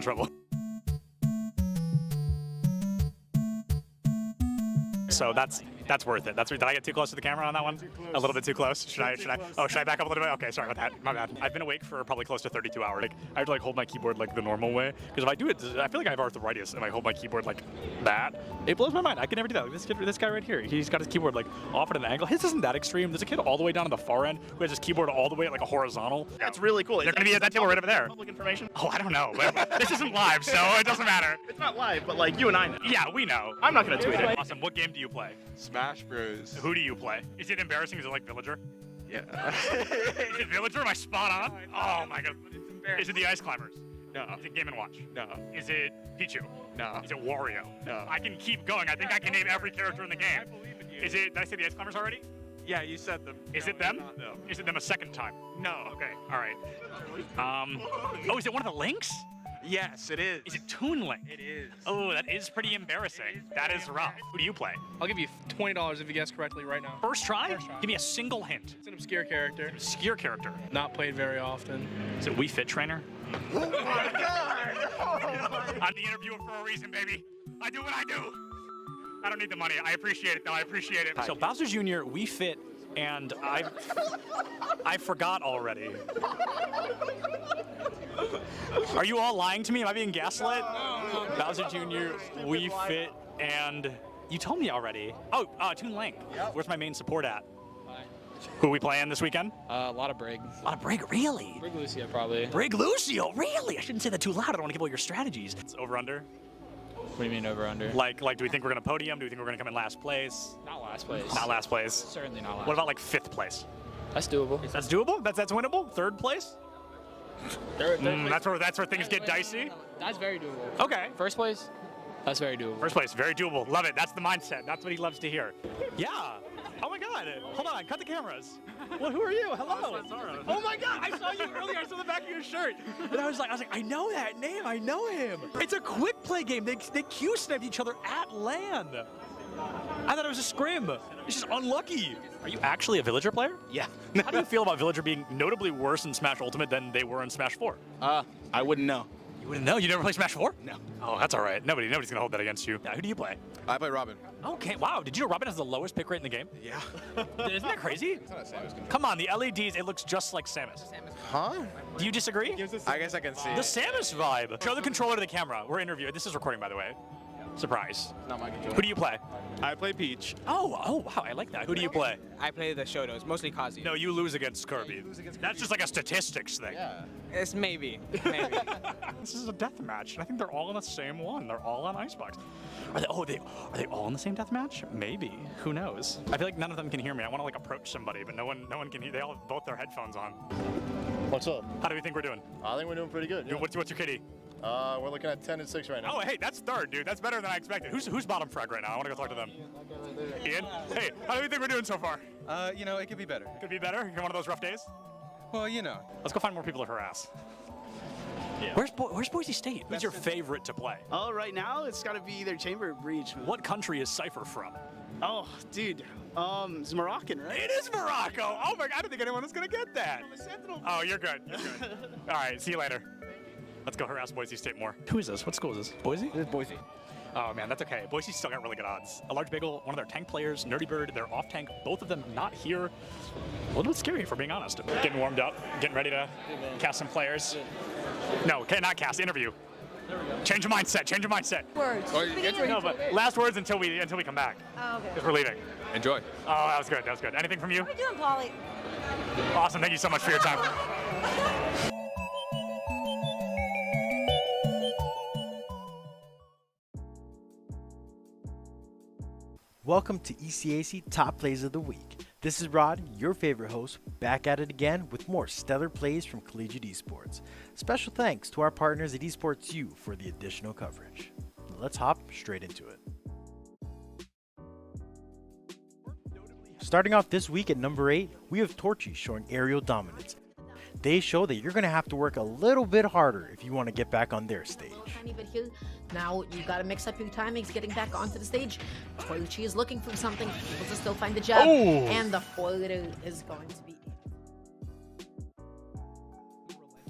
trouble. So that's worth it. Did I get too close to the camera on that one? A little bit too close? Should I back up a little bit? Okay, sorry about that. My bad. I've been awake for probably close to 32 hours. Like, I have to hold my keyboard the normal way, because if I do it, I feel like I have arthritis if I hold my keyboard like that. It blows my mind. I can never do that. This guy right here, he's got his keyboard off at an angle. His isn't that extreme. There's a kid all the way down to the far end who has his keyboard all the way at a horizontal. That's really cool. They're going to be at that table right over there. Public information? Oh, I don't know. This isn't live, so it doesn't matter. It's not live, but you and I know. Yeah, we know. I'm not going to tweet it. Awesome. What game do you play? Smash Bros. Who do you play? Is it embarrassing? Is it like Villager? Yeah. Is it Villager? Am I spot on? Oh my god. Is it the Ice Climbers? No. Is it Game & Watch? No. Is it Pichu? No. Is it Wario? No. I can keep going. I think I can name every character in the game. I believe in you. Is it, did I say the Ice Climbers already? Yeah, you said them. Is No, it them? Not them. Is it them a second time? No. Okay, alright. Oh, is it one of the Links? Yes, it is. Is it Toon Link? It is. Oh, that is pretty embarrassing. That is rough. Who do you play? I'll give you $20 if you guess correctly right now. First try? First try. Give me a single hint. It's an obscure character. Obscure character. Not played very often. Is it Wii Fit Trainer? Oh my god! Oh my. I'm the interviewer for a reason, baby. I do what I do. I don't need the money. I appreciate it, though. I appreciate it. So Bowser Jr., Wii Fit, and I forgot already. Are you all lying to me? Am I being gaslit? No. Bowser Jr., Wii Fit, and you told me already. Oh, Toon Link. Yep. Where's my main support at? Who are we playing this weekend? A lot of Brig. A lot of Brig, really? Brig Lucio, probably. Brig Lucio, really? I shouldn't say that too loud. I don't want to give all your strategies. It's over under. What do you mean over under? Like, do we think we're gonna podium? Do we think we're gonna come in last place? Not last place. Not last place. Certainly not last. What about 5th place? That's doable. That's doable? That's winnable? 3rd place? That's where things get dicey? That's very doable. Okay. First place? That's very doable. First place, very doable. Love it. That's the mindset. That's what he loves to hear. Yeah. Oh my god. Hold on, cut the cameras. Well, who are you? Hello. Oh my god, I saw you earlier. I saw the back of your shirt. And I was like, I know that name. I know him. It's a quick play game. They Q-sniped each other at land. I thought it was a scrim. It's just unlucky. Are you actually a Villager player? Yeah. How do you feel about Villager being notably worse in Smash Ultimate than they were in Smash 4? I wouldn't know. You wouldn't know? You never played Smash 4? No. Oh, that's all right. Nobody's gonna hold that against you. Now, who do you play? I play Robin. Okay, wow. Did you know Robin has the lowest pick rate in the game? Yeah. Isn't that crazy? Come on, the LEDs, it looks just like Samus. Huh? Do you disagree? I guess I can see The it. Samus vibe. Show the controller to the camera. We're interviewing. This is recording, by the way. Surprise. Not my controller. Who do you play? I play Peach. Oh, wow. I like that. Who do you play? I play the Shotos, mostly Kazuya. No, you lose against Kirby. That's just like a statistics thing. Yeah. It's maybe. This is a death match, and I think they're all in the same one. They're all on Icebox. Are they all in the same death match? Maybe. Who knows? I feel like none of them can hear me. I want to approach somebody, but no one can hear. They all have both their headphones on. What's up? How do we think we're doing? I think we're doing pretty good. Yeah. What's your kitty? We're looking at 10 and 6 right now. Oh, hey, that's 3rd, dude. That's better than I expected. Who's bottom frag right now? I want to go talk to them. Ian? Hey, how do you think we're doing so far? It could be better. Could be better? You're one of those rough days? Well, Let's go find more people to harass. Yeah. Where's Boise State? Who's your favorite to play? Oh, right now it's got to be either Chamber or Breach. What country is Cypher from? Oh, dude. It's Moroccan, right? It is Morocco. Oh my god, I don't think anyone is gonna get that. Oh, you're good. You're good. All right, see you later. Let's go harass Boise State more. Who is this? What school is this? Boise? This is Boise. Oh man, that's okay. Boise's still got really good odds. A Large Bagel, one of their tank players, Nerdy Bird, they're off tank. Both of them not here. A little bit scary, if we're being honest. Getting warmed up, getting ready to cast some players. No, okay, not cast, interview. Change your mindset, change your mindset. Words. No, but last words until we come back. Oh, okay. Because we're leaving. Enjoy. Oh, that was good, that was good. Anything from you? How are you doing, Polly? Awesome, thank you so much for your time. Welcome to ECAC Top Plays of the Week. This is Rod, your favorite host, back at it again with more stellar plays from collegiate esports. Special thanks to our partners at Esports U for the additional coverage. Let's hop straight into it. Starting off this week at number 8, we have Torchy showing aerial dominance. They show that you're going to have to work a little bit harder if you want to get back on their stage. Tiny bit here. Now you got to mix up your timings getting back onto the stage. Toiletry is looking for something, able to still find the jab, and the foiler is going to be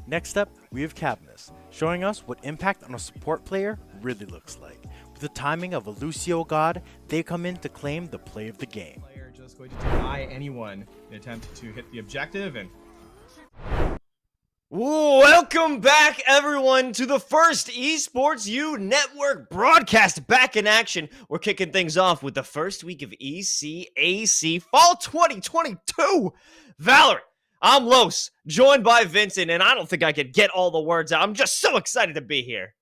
Next up, we have Cadmus, showing us what impact on a support player really looks like. With the timing of a Lucio God, they come in to claim the play of the game. Player just going to deny anyone an attempt to hit the objective and Welcome back, everyone, to the first Esports U Network broadcast back in action. We're kicking things off with the first week of ECAC Fall 2022. Valorant, I'm Los, joined by Vincent, and I don't think I could get all the words out. I'm just so excited to be here.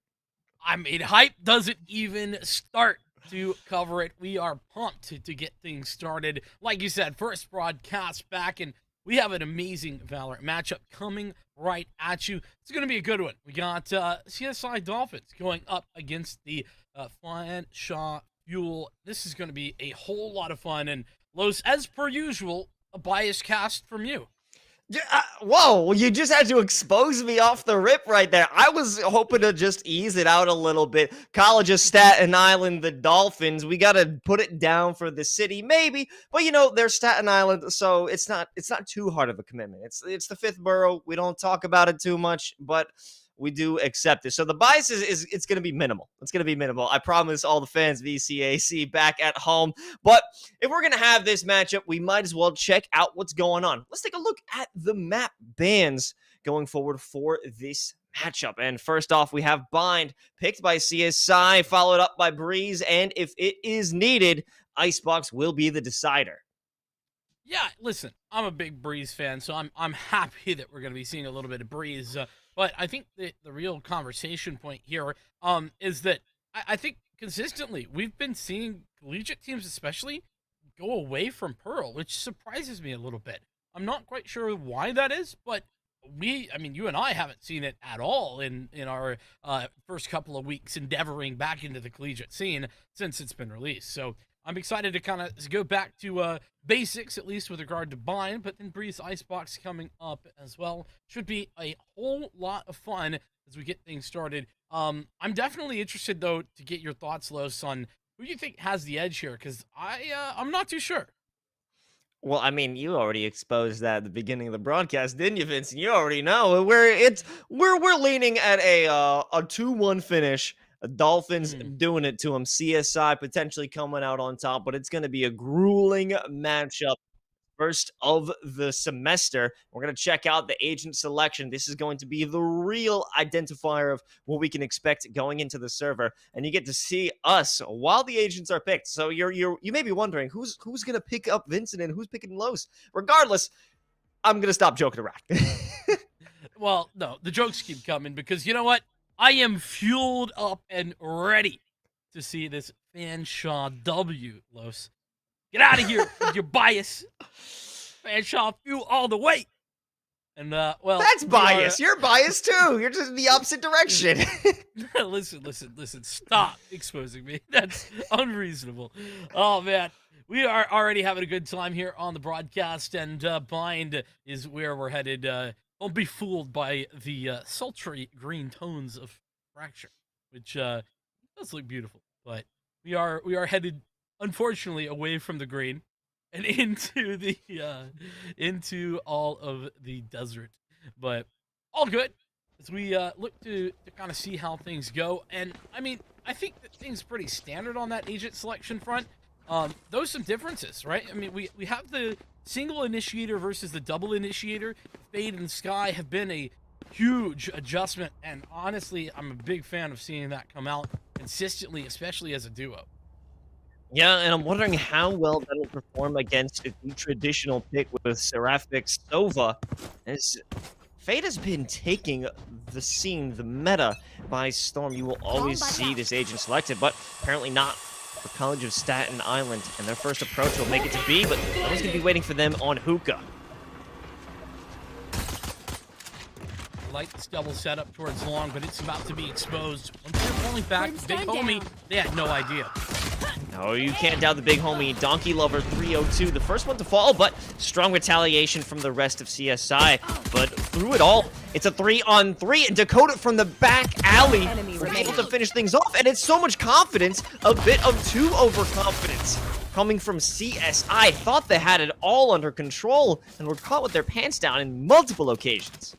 I mean, hype doesn't even start to cover it. We are pumped to get things started. Like you said, first broadcast back, and we have an amazing Valorant matchup coming right at you. It's going to be a good one. We got CSI Dolphins going up against the Fanshawe Fuel. This is going to be a whole lot of fun. And Los, as per usual, a biased cast from you. Whoa, you just had to expose me off the rip right there. I was hoping to just ease it out a little bit. College of Staten Island, the Dolphins. We got to put it down for the city, maybe. But, you know, they're Staten Island, so it's not too hard of a commitment. It's the fifth borough. We don't talk about it too much, but we do accept it. So the bias is it's going to be minimal. It's going to be minimal. I promise all the fans of ECAC back at home. But if we're going to have this matchup, we might as well check out what's going on. Let's take a look at the map bans going forward for this matchup. And first off, we have Bind, picked by CSI, followed up by Breeze. And if it is needed, Icebox will be the decider. Yeah, listen, I'm a big Breeze fan, so I'm happy that we're going to be seeing a little bit of Breeze. But I think the real conversation point here is that I think consistently we've been seeing collegiate teams especially go away from Pearl, which surprises me a little bit. I'm not quite sure why that is, but you and I haven't seen it at all in our first couple of weeks endeavoring back into the collegiate scene since it's been released. So I'm excited to kind of go back to basics, at least with regard to Bind, but then Breeze Icebox coming up as well. Should be a whole lot of fun as we get things started. I'm definitely interested, though, to get your thoughts, Los, on who you think has the edge here, because I'm not too sure. Well, I mean, you already exposed that at the beginning of the broadcast, didn't you, Vincent? You already know we're leaning at a 2-1 finish. Dolphins doing it to them. CSI potentially coming out on top, but it's going to be a grueling matchup. First of the semester. We're going to check out the agent selection. This is going to be the real identifier of what we can expect going into the server. And you get to see us while the agents are picked. So you may be wondering who's going to pick up Vincent and who's picking Los. Regardless, I'm going to stop joking around. Well, no, the jokes keep coming because you know what? I am fueled up and ready to see this Fanshawe W, Los. Get out of here with your bias. Fanshawe fuel all the way. And, well... That's bias. You're biased, too. You're just in the opposite direction. Listen. Stop exposing me. That's unreasonable. Oh, man. We are already having a good time here on the broadcast, and Bind is where we're headed. Don't be fooled by the sultry green tones of Fracture, which does look beautiful. But we are headed, unfortunately, away from the green and into the into all of the desert. But all good as we look to kind of see how things go. And I mean, I think that things are pretty standard on that agent selection front. Those some differences, right? I mean, we have the single initiator versus the double initiator. Fade and Sky have been a huge adjustment, and honestly, I'm a big fan of seeing that come out consistently, especially as a duo. Yeah, and I'm wondering how well that'll perform against the traditional pick with Seraphic Sova, as Fade has been taking the scene, the meta, by storm. You will always see this agent selected, but apparently not for College of Staten Island, and their first approach will make it to B, but no one's going to be waiting for them on Hookah. Like this double setup towards long, but it's about to be exposed. Once they're pulling back, big homie, they had no idea. No, you can't doubt the big homie. Donkey Lover 302, the first one to fall, but strong retaliation from the rest of CSI. But through it all, it's a 3-on-3, and Dakota from the back alley were able to finish things off, and it's so much confidence, a bit of too overconfidence. Coming from CSI, thought they had it all under control, and were caught with their pants down in multiple occasions.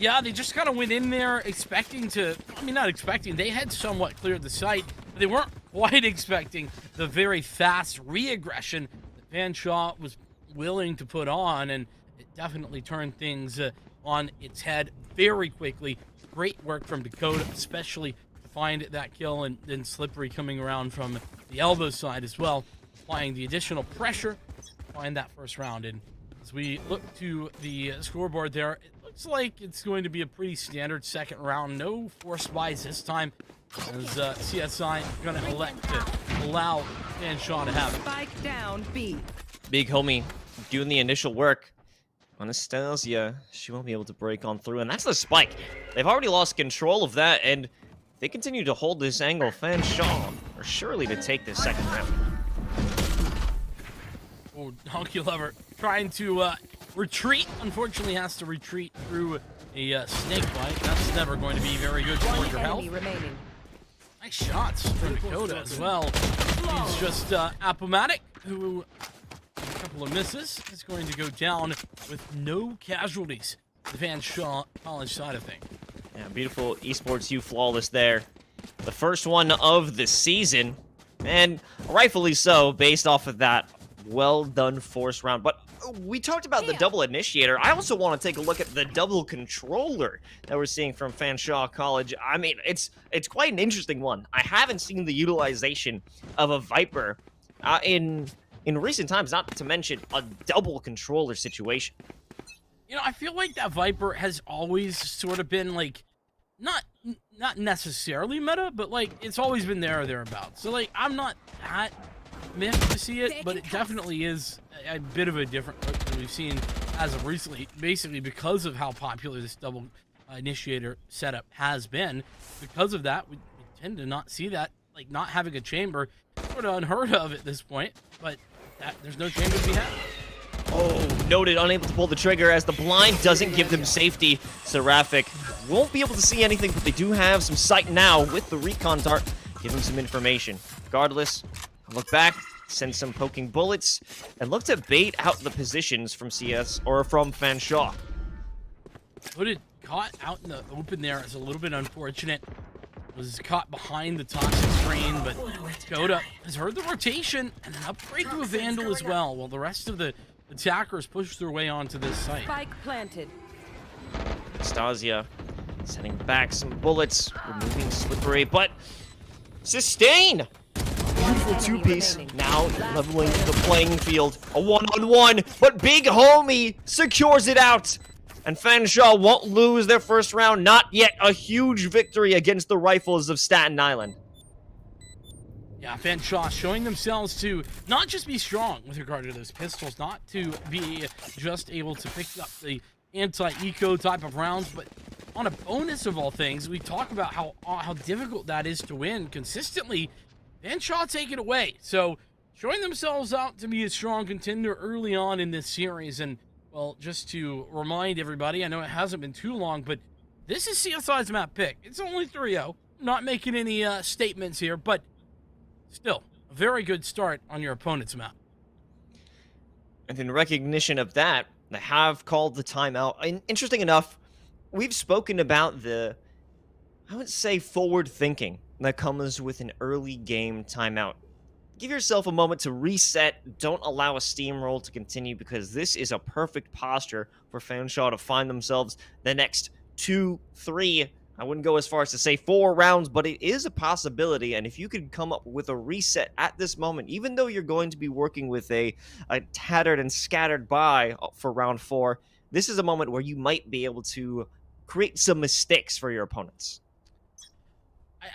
Yeah, they just kind of went in there expecting to, I mean, not expecting, they had somewhat cleared the site, but they weren't quite expecting the very fast re-aggression that Fanshawe was willing to put on, and it definitely turned things on its head very quickly. Great work from Dakota, especially to find that kill, and then Slippery coming around from the elbow side as well, applying the additional pressure to find that first round. And as we look to the scoreboard there, it looks like it's going to be a pretty standard second round. No forced buys this time, as CSI going to elect to allow Fanshawe to have it. Spike down B. Big homie doing the initial work. Anastasia, she won't be able to break on through, and that's the spike. They've already lost control of that, and if they continue to hold this angle, Fanshawe are surely to take this second round. Oh, Donkey Lover trying to retreat. Unfortunately, has to retreat through a snake bite. That's never going to be very good for your health. Remaining. Nice shots from Dakota as well. He's just Appomatic, who a couple of misses is going to go down with no casualties. The Fanshawe College side of things. Yeah, beautiful esports U flawless there. The first one of the season, and rightfully so, based off of that well done force round. But we talked about the double initiator. I also want to take a look at the double controller that we're seeing from Fanshawe College. I mean, it's quite an interesting one. I haven't seen the utilization of a Viper in recent times, not to mention a double controller situation. You know, I feel like that Viper has always sort of been like, not necessarily meta, but like it's always been there or thereabouts. So like I'm not that miffed to see it, but it definitely is a bit of a different look than we've seen as of recently, basically because of how popular this double initiator setup has been. Because of that, we tend to not see that, like not having a chamber, sort of unheard of at this point, but there's no chamber to be had. Oh, noted, unable to pull the trigger as the blind doesn't give them safety. Seraphic won't be able to see anything, but they do have some sight now with the recon dart, giving some information. Regardless, look back, send some poking bullets, and look to bait out the positions from CS or from Fanshawe. Put it caught out in the open there is a little bit unfortunate. Was caught behind the toxic screen, but Dakota has heard the rotation and an upgrade to a Vandal as well, while the rest of the attackers push their way onto this site. Spike planted. Stasia sending back some bullets, removing Slippery, but sustain! Beautiful two-piece, now leveling the playing field. A one-on-one, but Big Homie secures it out. And Fanshawe won't lose their first round, not yet. A huge victory against the Rifles of Staten Island. Yeah, Fanshawe showing themselves to not just be strong with regard to those pistols, not to be just able to pick up the anti-eco type of rounds, but on a bonus of all things, we talk about how difficult that is to win consistently. Fanshawe take it away. So showing themselves out to be a strong contender early on in this series. And, well, just to remind everybody, I know it hasn't been too long, but this is CSI's map pick. It's only 3-0. Not making any statements here, but still, a very good start on your opponent's map. And in recognition of that, they have called the timeout. And interesting enough, we've spoken about the, I would say, forward thinking that comes with an early game timeout. Give yourself a moment to reset. Don't allow a steamroll to continue, because this is a perfect posture for Fanshawe to find themselves the next 2, 3, I wouldn't go as far as to say 4 rounds, but it is a possibility. And if you could come up with a reset at this moment, even though you're going to be working with a tattered and scattered bye for round 4, this is a moment where you might be able to create some mistakes for your opponents.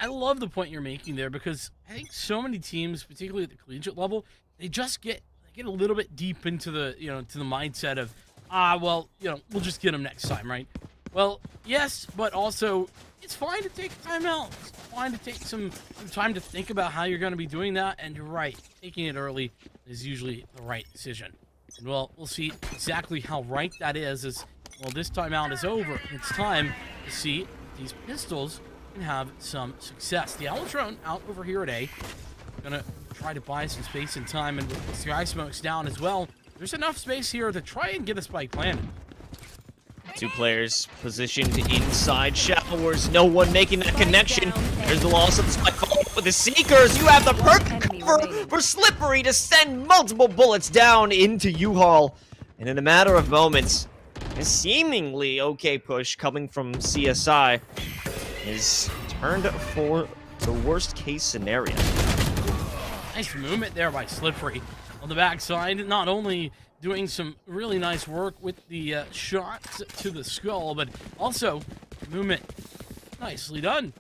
I love the point you're making there, because I think so many teams, particularly at the collegiate level, they just get a little bit deep into the, to the mindset of, well, we'll just get them next time, right? Well, yes, but also it's fine to take a timeout. It's fine to take some time to think about how you're going to be doing that. And you're right, taking it early is usually the right decision. And well, we'll see exactly how right that is as, well, this timeout is over. It's time to see if these pistols can have some success. The Owltron out over here at A. Gonna try to buy some space and time, and with the Sky Smokes down as well, there's enough space here to try and get a spike planted. Two players positioned inside showers. No one making that connection. There's the loss of the spike with the Seekers. You have the perfect cover for Slippery to send multiple bullets down into U-Haul. And in a matter of moments, a seemingly okay push coming from CSI is turned for the worst case scenario. Nice movement there by Slippery on the backside. Not only doing some really nice work with the shots to the skull, but also movement nicely done.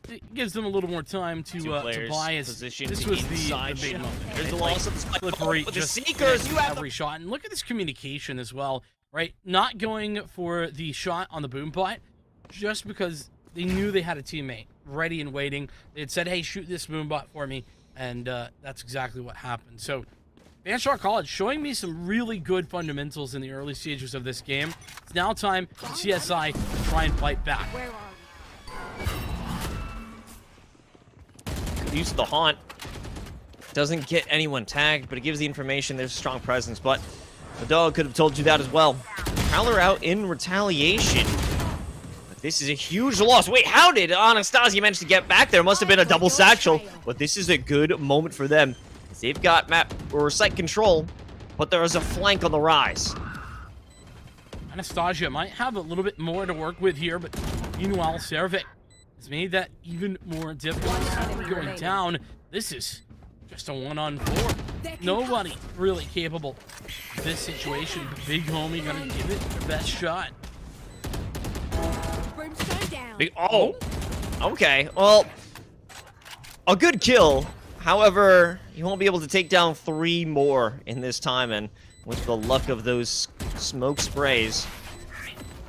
It gives them a little more time to buy as this was the big moment. There's the loss of the Slippery with just the Seekers. You have every shot. And look at this communication as well, right? Not going for the shot on the boom bot just because they knew they had a teammate ready and waiting. They had said, hey, shoot this boom bot for me. And that's exactly what happened. So Fanshawe College showing me some really good fundamentals in the early stages of this game. It's now time for CSI to try and fight back. Good use of the haunt. Doesn't get anyone tagged, but it gives the information there's a strong presence. But the dog could have told you that as well. Prowler out in retaliation. But this is a huge loss. Wait, how did Anastasia manage to get back there? Must have been a double satchel. But this is a good moment for them. They've got map or site control, but there is a flank on the rise. Anastasia might have a little bit more to work with here, but meanwhile, Servic has made that even more difficult. Going down, this is just a 1-on-4. Nobody really capable of this situation. But Big Homie gonna give it their best shot. Oh, okay. Well, a good kill. However, you won't be able to take down 3 more in this time, and with the luck of those smoke sprays,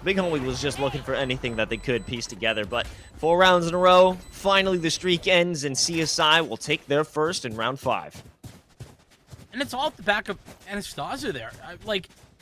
Big Homie was just looking for anything that they could piece together. But 4 rounds in a row, finally the streak ends, and CSI will take their first in round 5. And it's all at the back of Anastasia there.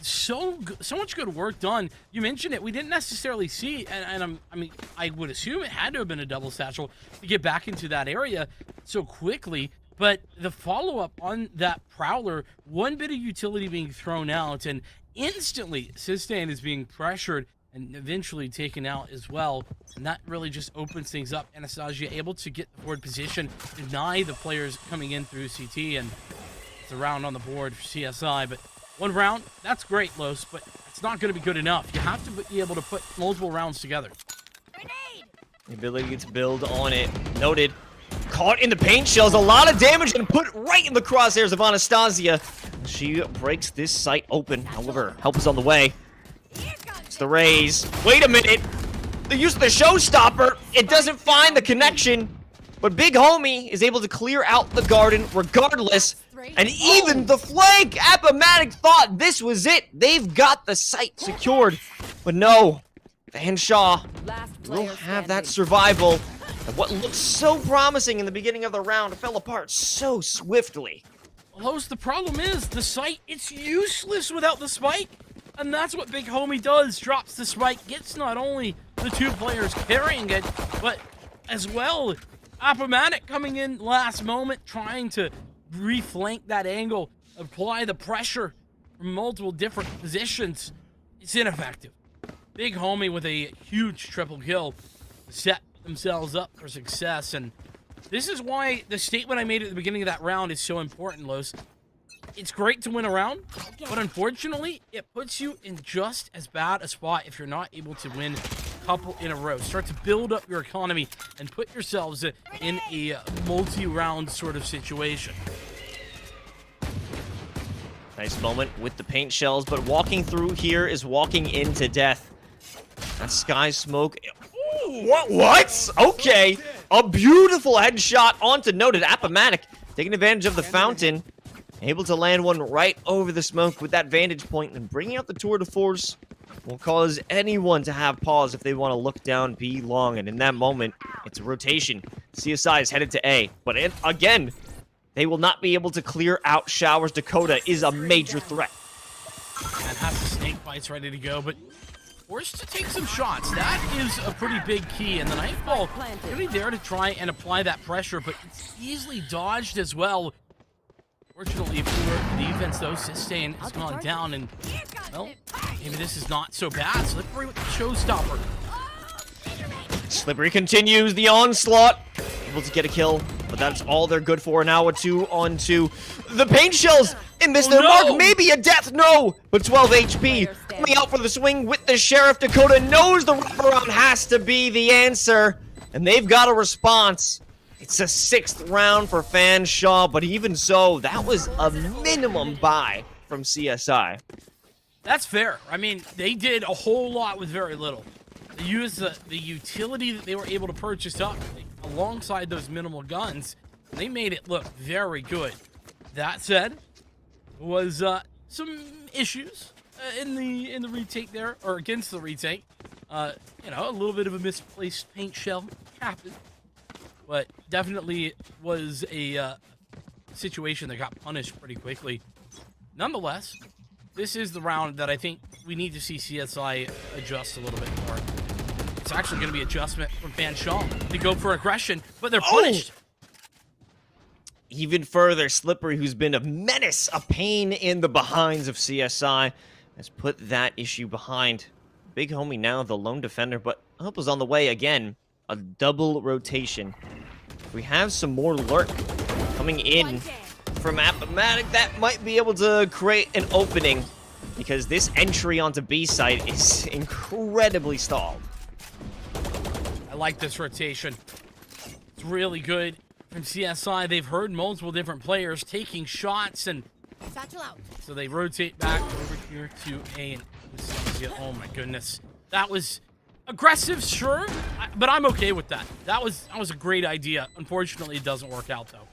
So much good work done. You mentioned it. We didn't necessarily see, and I mean, I would assume it had to have been a double satchel to get back into that area so quickly. But the follow-up on that Prowler, one bit of utility being thrown out, and instantly Staten is being pressured and eventually taken out as well. And that really just opens things up. Anastasia able to get the forward position, deny the players coming in through CT, and it's a round on the board for CSI. But 1 round, that's great, Los, but it's not going to be good enough. You have to be able to put multiple rounds together. The ability to build on it. Noted. Caught in the paint shells. A lot of damage and put right in the crosshairs of Anastasia. She breaks this site open. However, help is on the way. It's the raise. Wait a minute. The use of the showstopper. It doesn't find the connection. But Big Homie is able to clear out the garden regardless. And even the flank, Appomattox thought this was it. They've got the site secured. But no, Fanshawe will have that survival. And what looked so promising in the beginning of the round fell apart so swiftly. Los, the problem is the site, it's useless without the spike. And that's what Big Homie does. Drops the spike, gets not only the 2 players carrying it, but as well, Appomattox coming in last moment, trying to reflank that angle, apply the pressure from multiple different positions. It's ineffective. Big Homie with a huge triple kill set themselves up for success, and this is why the statement I made at the beginning of that round is so important, Los. It's great to win a round, but unfortunately, it puts you in just as bad a spot if you're not able to win a couple in a row. Start to build up your economy and put yourselves in a multi-round sort of situation. Nice moment with the paint shells, but walking through here is walking into death. That sky smoke. Ooh, what? Okay. A beautiful headshot onto Noted. Appomattox taking advantage of the fountain. Able to land one right over the smoke with that vantage point, and bringing out the tour de force will cause anyone to have pause if they want to look down B long. And in that moment, it's a rotation. CSI is headed to A. But again, they will not be able to clear out Showers. Dakota is a major threat. And has the snake bites ready to go, but forced to take some shots. That is a pretty big key. And the Nightfall really there to try and apply that pressure, but it's easily dodged as well. Fortunately for the defense, though, Staten has gone down, and, well, maybe this is not so bad. Slippery with the showstopper. Slippery continues the onslaught. Able to get a kill, but that's all they're good for. Now a 2-on-2. The paint shells and miss their mark. Maybe a death. No, but 12 HP. Coming out for the swing with the Sheriff. Dakota knows the wraparound has to be the answer, and they've got a response. It's a 6th round for Fanshawe, but even so, that was a minimum buy from CSI. That's fair. I mean, they did a whole lot with very little. They used the utility that they were able to purchase up alongside those minimal guns. They made it look very good. That said, was some issues in the retake there, or against the retake. You know, a little bit of a misplaced paint shell happened, but definitely was a situation that got punished pretty quickly. Nonetheless, this is the round that I think we need to see CSI adjust a little bit more. It's actually going to be adjustment from Fanshawe to go for aggression, but they're punished. Even further, Slippery, who's been a menace, a pain in the behinds of CSI, has put that issue behind. Big homie now the lone defender, but help is on the way again. A double rotation. If we have some more lurk coming in from Appomattox, that might be able to create an opening, because this entry onto B site is incredibly stalled. I like this rotation. It's really good from CSI. They've heard multiple different players taking shots, and so they rotate back over here to A and oh my goodness. That was aggressive, sure, but I'm okay with that. That was a great idea. Unfortunately, it doesn't work out, though.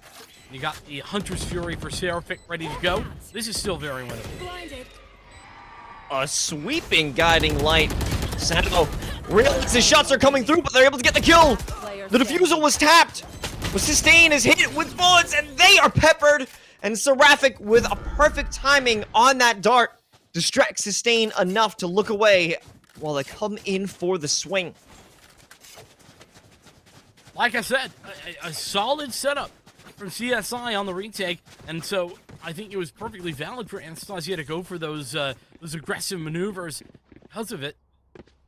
You got the Hunter's Fury for Seraphic ready to go. This is still very winnable. A sweeping guiding light. Santo realizes the shots are coming through, but they're able to get the kill. The defusal was tapped. But Sustain is hit with bullets, and they are peppered. And Seraphic, with a perfect timing on that dart, distracts Sustain enough to look away while they come in for the swing. Like I said, a solid setup from CSI on the retake, and so I think it was perfectly valid for Anastasia to go for those aggressive maneuvers because of it.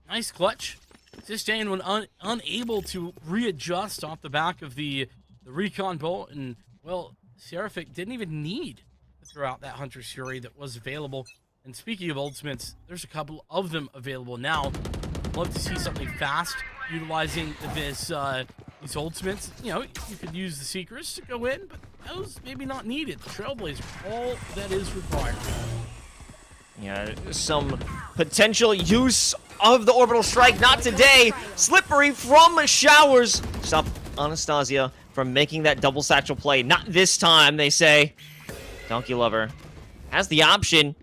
Nice clutch. Sustain when unable to readjust off the back of the recon bolt, and well, Seraphic didn't even need to throw out that Hunter's Fury that was available. And speaking of ultimates, there's a couple of them available now. Love to see something fast utilizing these ultimates. You know, you could use the Seekers to go in, but those maybe not needed. The Trailblazer, all that is required. Yeah, some potential use of the orbital strike. Not today. Slippery from showers. Stop Anastasia from making that double satchel play. Not this time, they say. Donkey Lover has the option.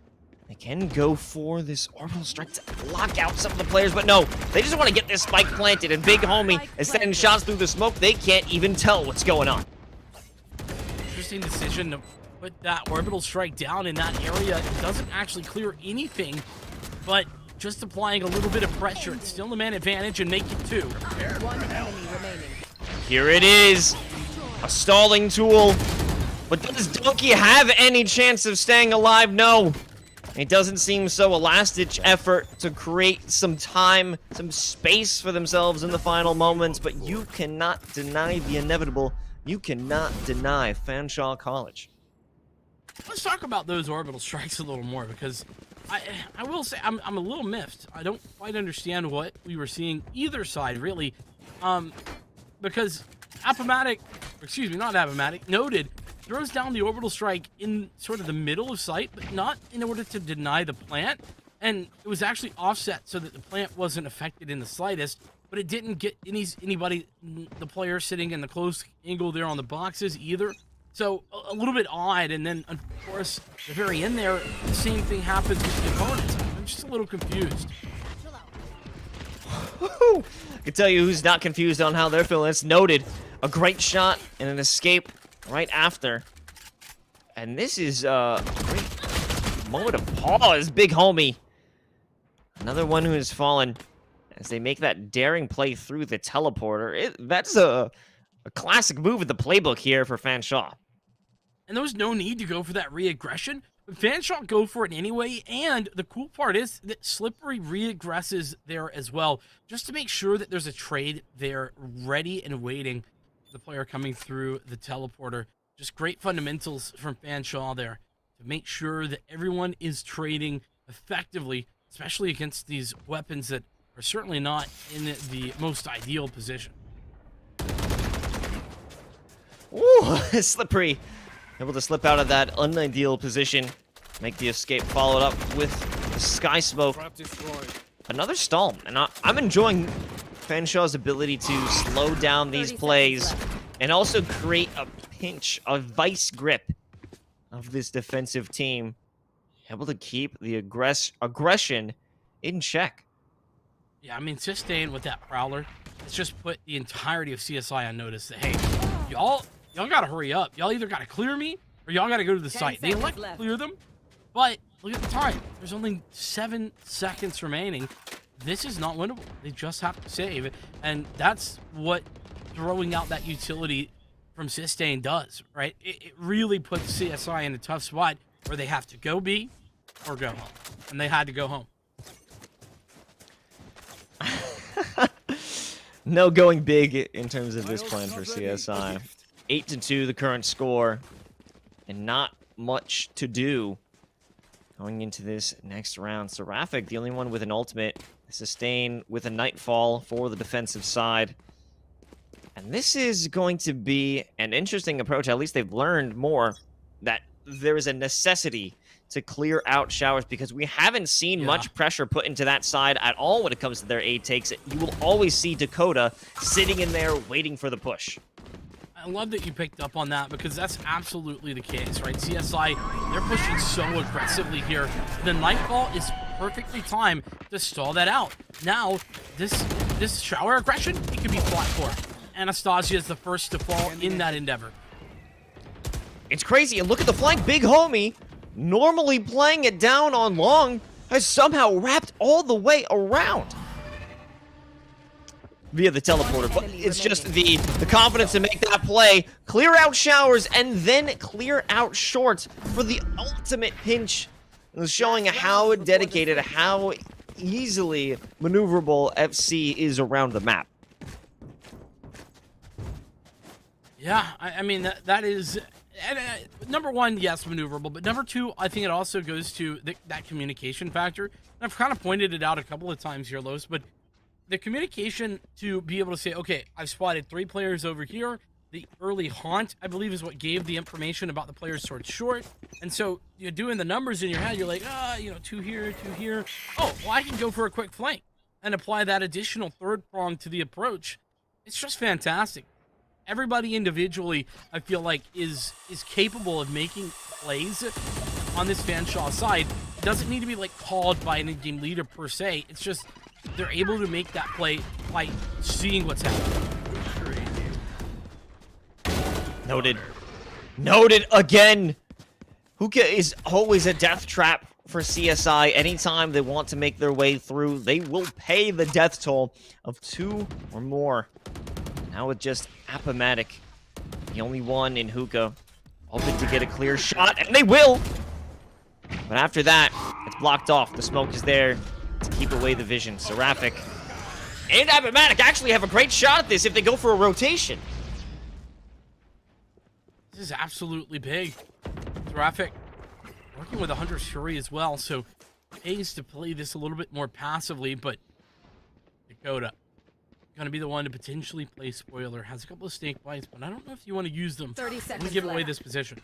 They can go for this orbital strike to lock out some of the players, but no. They just want to get this spike planted, and Big Homie is sending shots through the smoke. They can't even tell what's going on. Interesting decision to put that orbital strike down in that area. It doesn't actually clear anything, but just applying a little bit of pressure. It's still the man advantage and make it 2. One enemy remaining. Here it is. A stalling tool. But does Donkey have any chance of staying alive? No. It doesn't seem so. A last-ditch effort to create some time, some space for themselves in the final moments, but you cannot deny the inevitable. You cannot deny Fanshawe College. Let's talk about those orbital strikes a little more, because I will say I'm a little miffed. I don't quite understand what we were seeing either side, really, because Noted throws down the orbital strike in sort of the middle of sight, but not in order to deny the plant. And it was actually offset so that the plant wasn't affected in the slightest, but it didn't get anybody, the player sitting in the close angle there on the boxes either. So a little bit odd. And then, of course, at the very end there, the same thing happens with the opponents. I'm just a little confused. I can tell you who's not confused on how they're feeling. It's Noted. A great shot and an escape right after. And this is a great moment of pause. Big Homie. Another one who has fallen as they make that daring play through the teleporter. That's a classic move in the playbook here for Fanshawe. And there was no need to go for that re-aggression But Fanshawe go for it anyway, and the cool part is that Slippery reaggresses there as well, just to make sure that there's a trade there ready and waiting. The player coming through the teleporter. Just great fundamentals from Fanshawe there to make sure that everyone is trading effectively, especially against these weapons that are certainly not in the most ideal position. Ooh, Slippery. Able to slip out of that unideal position. Make the escape, followed up with the Sky Smoke. Another stall. And I'm enjoying Fanshawe's ability to slow down these plays and also create a pinch, a vice grip of this defensive team. Able to keep the aggression in check. Yeah, I mean, Staten with that Prowler, it's just put the entirety of CSI on notice that, hey, y'all gotta hurry up. Y'all either gotta clear me or y'all gotta go to the site. They elect to clear them, but look at the time. There's only 7 seconds remaining. This is not winnable. They just have to save, and that's what throwing out that utility from Staten does, right? It really puts CSI in a tough spot where they have to go B or go home, and they had to go home. No going big in terms of this plan for CSI. 8-2 the current score, and not much to do going into this next round. Seraphic, the only one with an ultimate. Sustain with a Nightfall for the defensive side. And this is going to be an interesting approach. At least they've learned more that there is a necessity to clear out showers, because we haven't seen much pressure put into that side at all when it comes to their A takes. You will always see Dakota sitting in there waiting for the push. I love that you picked up on that, because that's absolutely the case, right? CSI, they're pushing so aggressively here. The Nightfall is perfectly timed to stall that out. Now, this shower aggression, it can be fought for. Anastasia is the first to fall in that endeavor. It's crazy, and look at the flank. Big Homie, normally playing it down on long, has somehow wrapped all the way around via the teleporter. But it's just the confidence to make that play, clear out showers, and then clear out shorts for the ultimate pinch. Showing how dedicated, how easily maneuverable FC is around the map. Yeah, I mean, that is... number one, yes, maneuverable, but number two, I think it also goes to that communication factor. And I've kind of pointed it out a couple of times here, Los, but the communication to be able to say, okay, I've spotted 3 players over here. The early haunt, I believe, is what gave the information about the players towards short. And so you're doing the numbers in your head. You're like, 2 here, 2 here. Oh, well, I can go for a quick flank and apply that additional third prong to the approach. It's just fantastic. Everybody individually, I feel like, is capable of making plays on this Fanshawe side. It doesn't need to be like called by an in-game leader per se. It's just they're able to make that play by seeing what's happening. Noted. Noted again. Hookah is always a death trap for CSI. Anytime they want to make their way through, they will pay the death toll of 2 or more. Now with just Appomattox, the only one in Hookah, hoping to get a clear shot, and they will! But after that, it's blocked off. The smoke is there to keep away the vision. Seraphic and Appomattox actually have a great shot at this if they go for a rotation. This is absolutely big. Seraphic working with 100 Shuri as well, so it pays to play this a little bit more passively, but Dakota going to be the one to potentially play spoiler. Has a couple of snake bites, but I don't know if you want to use them 30 seconds and give away left. this position.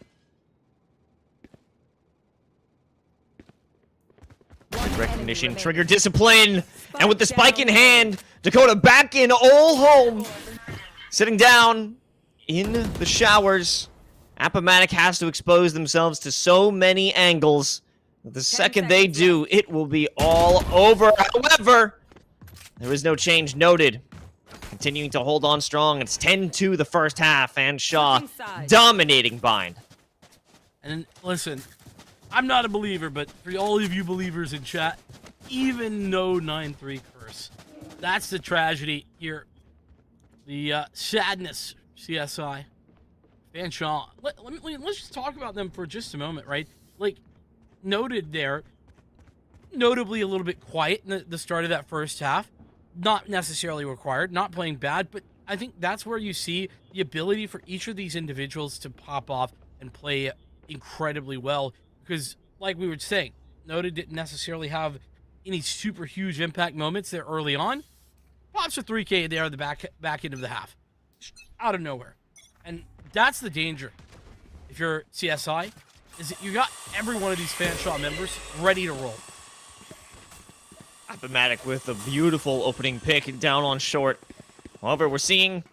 Recognition, trigger discipline, and with the spike in hand, Dakota back in all home, sitting down in the showers. Appomattox has to expose themselves to so many angles. The second they do, it will be all over. However, there is no change noted. Continuing to hold on strong. It's 10-2 the first half, and Shaw dominating Bind. And listen, I'm not a believer, but for all of you believers in chat, even no 9-3 curse. That's the tragedy here. The sadness, CSI. Fanshawe. Let's just talk about them for just a moment, right? Like, Noted there, notably a little bit quiet in the start of that first half. Not necessarily required, not playing bad, but I think that's where you see the ability for each of these individuals to pop off and play incredibly well. Because, like we were saying, Noted didn't necessarily have any super huge impact moments there early on. Pops a 3K there at the back end of the half. Out of nowhere. And that's the danger. If you're CSI, is that you got every one of these Fanshawe members ready to roll. Appomatic with a beautiful opening pick down on short. However, we're seeing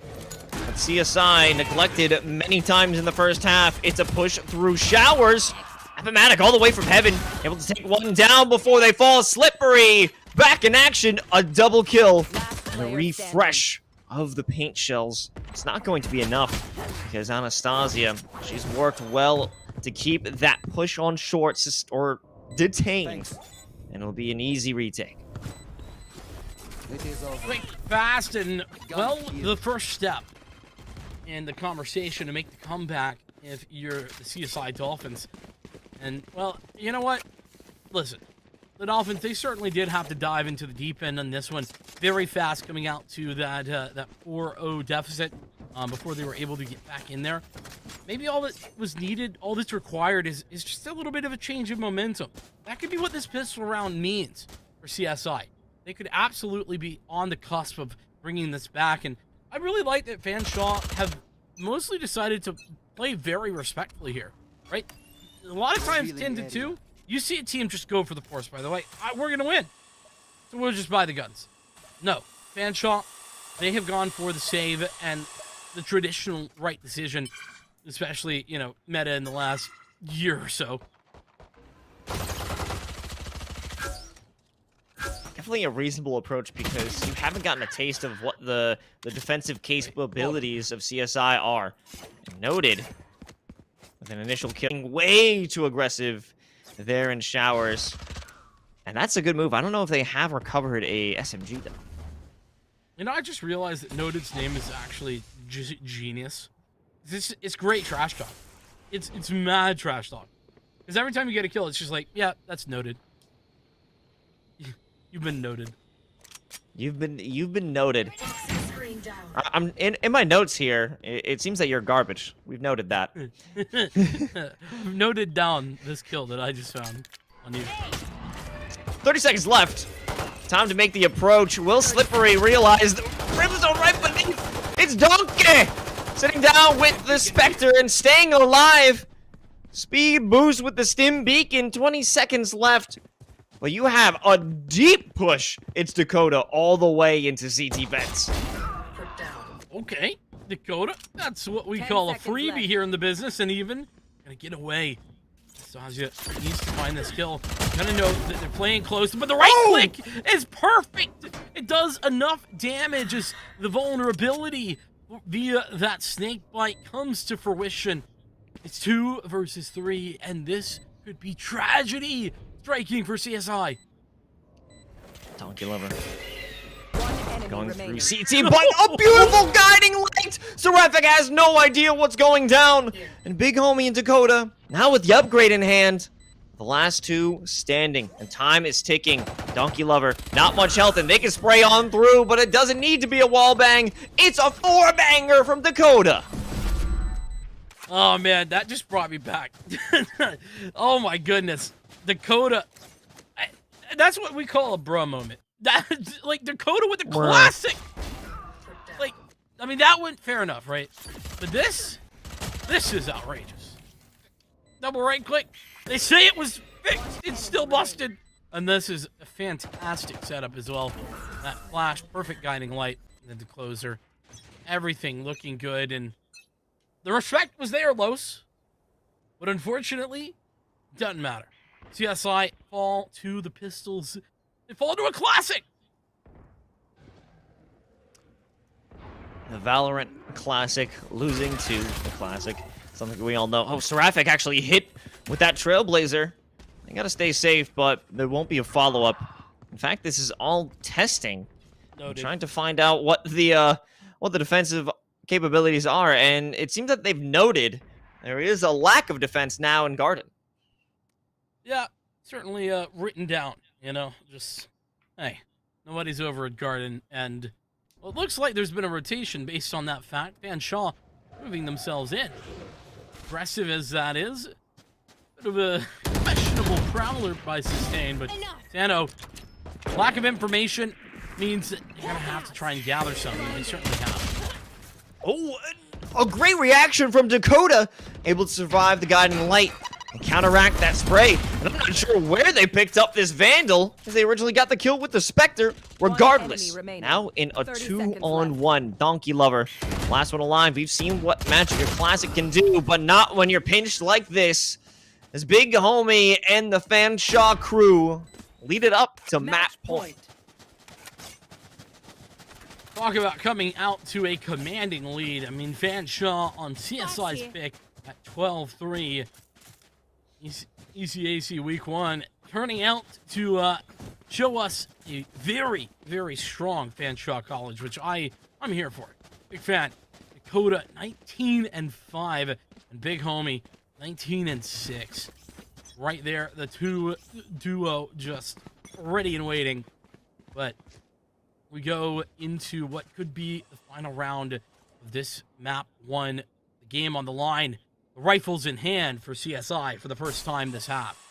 that CSI neglected many times in the first half. It's a push through showers. Appomatic all the way from heaven, able to take one down before they fall. Slippery back in action, a double kill. And a refresh of the paint shells. It's not going to be enough because Anastasia, she's worked well to keep that push on short or detained. And it'll be an easy retake. Quick, fast, and, well, the first step in the conversation to make the comeback if you're the CSI Dolphins. And, well, you know what? Listen, the Dolphins, they certainly did have to dive into the deep end on this one. Very fast coming out to that 4-0 deficit before they were able to get back in there. Maybe all that was needed, all that's required is just a little bit of a change of momentum. That could be what this pistol round means for CSI. They could absolutely be on the cusp of bringing this back. And I really like that Fanshawe have mostly decided to play very respectfully here, right? A lot of times, 10-2, you see a team just go for the force, by the way. We're going to win, so we'll just buy the guns. No, Fanshawe, they have gone for the save and the traditional right decision, especially, you know, meta in the last year or so. Definitely a reasonable approach because you haven't gotten a taste of what the defensive capabilities of CSI are. And Noted with an initial killing way too aggressive there in showers. And that's a good move. I don't know if they have recovered a SMG though. You know, I just realized that Noted's name is actually genius. It's great trash talk. It's mad trash talk. Because every time you get a kill, it's just like, yeah, that's Noted. You've been noted. You've been noted. I'm in my notes here. It seems that you're garbage. We've noted that. Noted down this kill that I just found on you. 30 seconds left. Time to make the approach. Will Slippery realize the Brimstone right beneath? It's Donkey sitting down with the Spectre and staying alive. Speed boost with the Stim Beacon. 20 seconds left. But you have a deep push. It's Dakota all the way into CT vents. Okay, Dakota. That's what we call a freebie left here in the business, and even gonna get away. Anastasia needs to find this kill. Gonna know that they're playing close, but the right click is perfect. It does enough damage as the vulnerability via that snake bite comes to fruition. It's 2 versus 3, and this could be tragedy. Striking for CSI. Donkey Lover. Going through CT, but a beautiful guiding light! Seraphic has no idea what's going down. And Big Homie and Dakota, now with the upgrade in hand, the last two standing. And time is ticking. Donkey Lover, not much health, and they can spray on through, but it doesn't need to be a wall bang. It's a 4-banger from Dakota. Oh man, that just brought me back. Oh my goodness. Dakota, that's what we call a bruh moment. That's like Dakota with the classic. Like, I mean, that went fair enough, right? But this is outrageous. Double right click. They say it was fixed. It's still busted. And this is a fantastic setup as well. That flash, perfect guiding light, and then the closer. Everything looking good, and the respect was there, Los. But unfortunately, doesn't matter. CSI fall to the Pistols. They fall to a classic. The Valorant Classic losing to the Classic. Something we all know. Oh, Seraphic actually hit with that Trailblazer. They gotta stay safe, but there won't be a follow-up. In fact, this is all testing. Trying to find out what the defensive capabilities are, and it seems that they've noted there is a lack of defense now in Garden. Yeah, certainly written down. You know, just hey, nobody's over at Garden, and well, it looks like there's been a rotation based on that fact. Fanshawe moving themselves in. Aggressive as that is, bit of a questionable prowler by Sustain, but Sano, lack of information means that you're gonna have to try and gather something. They certainly have. Oh, a great reaction from Dakota, able to survive the guiding light and counteract that spray. And I'm not sure where they picked up this Vandal, as they originally got the kill with the Spectre. Regardless, now in a 2-on-1 Donkey Lover. Last one alive. We've seen what Magic or Classic can do, but not when you're pinched like this. As Big Homie and the Fanshawe crew lead it up to match point. Talk about coming out to a commanding lead. I mean, Fanshawe on CSI's pick at 12-3. ECAC Week 1 turning out to show us a very, very strong Fanshawe College, which I'm here for. Big fan. Dakota 19-5 and Big Homie 19-6. Right there, the duo just ready and waiting. But we go into what could be the final round of this map 1. The game on the line. The rifles in hand for CSI for the first time this half.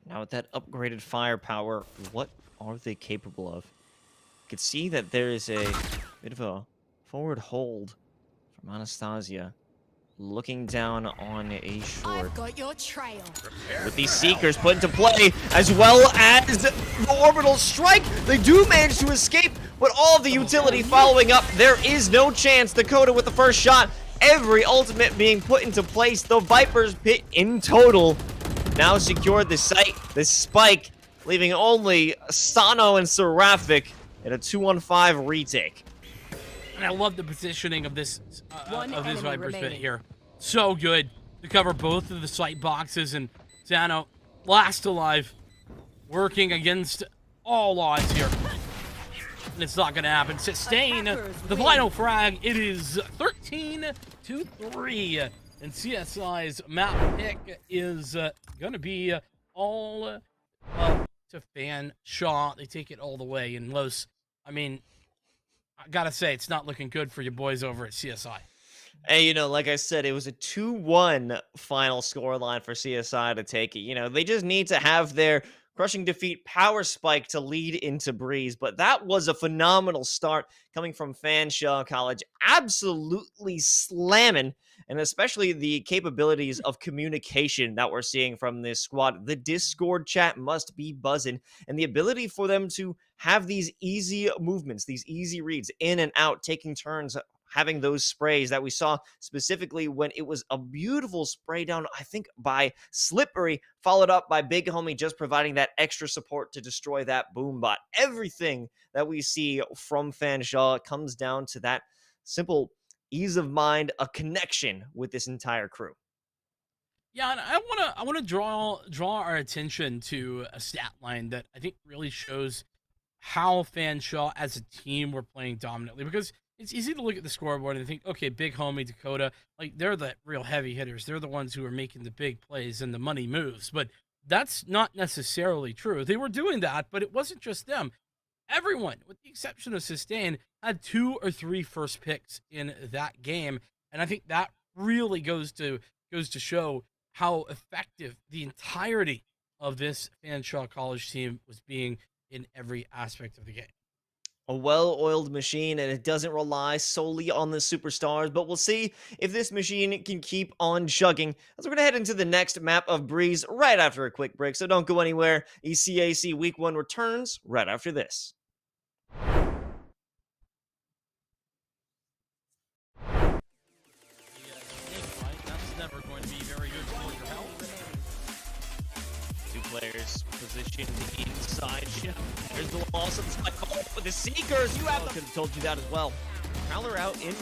Now with that upgraded firepower, what are they capable of? You can see that there is a bit of a forward hold from Anastasia. Looking down on a short. I've got your trail. With these Seekers put into play, as well as the orbital strike, they do manage to escape, but all of the utility following up, there is no chance. Dakota with the first shot, every ultimate being put into place. The Viper's pit in total now secured the site, the spike, leaving only Sano and Seraphic in a 2-on-5 retake. And I love the positioning of this Viper's pit here. So good to cover both of the site boxes, and Sano last alive, working against all odds here. And it's not going to happen. Sustain the final frag. It is 13-3, and CSI's map pick is going to be all up to Fanshawe. They take it all the way, and Los, I mean, I gotta say, it's not looking good for your boys over at CSI. Hey, you know, like I said, it was a 2-1 final scoreline for CSI to take it. You know, they just need to have their crushing defeat power spike to lead into Breeze. But that was a phenomenal start coming from Fanshawe College. Absolutely slamming, and especially the capabilities of communication that we're seeing from this squad. The Discord chat must be buzzing, and the ability for them to have these easy movements, these easy reads in and out, taking turns, having those sprays that we saw specifically when it was a beautiful spray down, I think, by Slippery, followed up by Big Homie just providing that extra support to destroy that boom bot. Everything that we see from Fanshawe comes down to that simple ease of mind, a connection with this entire crew. Yeah, and I wanna draw our attention to a stat line that I think really shows how Fanshawe as a team were playing dominantly, because it's easy to look at the scoreboard and think, okay, Big Homie, Dakota, like, they're the real heavy hitters. They're the ones who are making the big plays and the money moves. But that's not necessarily true. They were doing that, but it wasn't just them. Everyone, with the exception of Sustain, had 2 or 3 first picks in that game. And I think that really goes to show how effective the entirety of this Fanshawe College team was being in every aspect of the game. A well-oiled machine, and it doesn't rely solely on the superstars, but we'll see if this machine can keep on chugging as we're going to head into the next map of Breeze right after a quick break, so don't go anywhere. ECAC Week 1 returns right after this. That's never going to be very good for your health. 2 players positioned inside. There's the loss of the spike. Oh, with the Seekers, you have could have told you that as well. Prowler out in.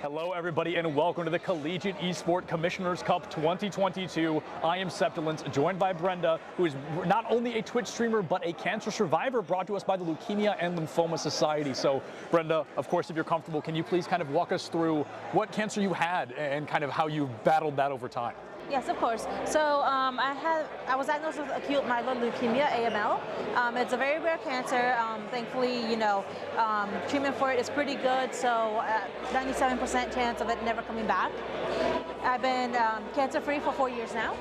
Hello, everybody, and welcome to the Collegiate Esport Commissioners Cup 2022. I am Septilence, joined by Brenda, who is not only a Twitch streamer, but a cancer survivor brought to us by the Leukemia and Lymphoma Society. So, Brenda, of course, if you're comfortable, can you please kind of walk us through what cancer you had and kind of how you battled that over time? Yes, of course. So I was diagnosed with acute myeloid leukemia, AML. It's a very rare cancer. Thankfully, treatment for it is pretty good. So 97% chance of it never coming back. I've been cancer-free for 4 years now.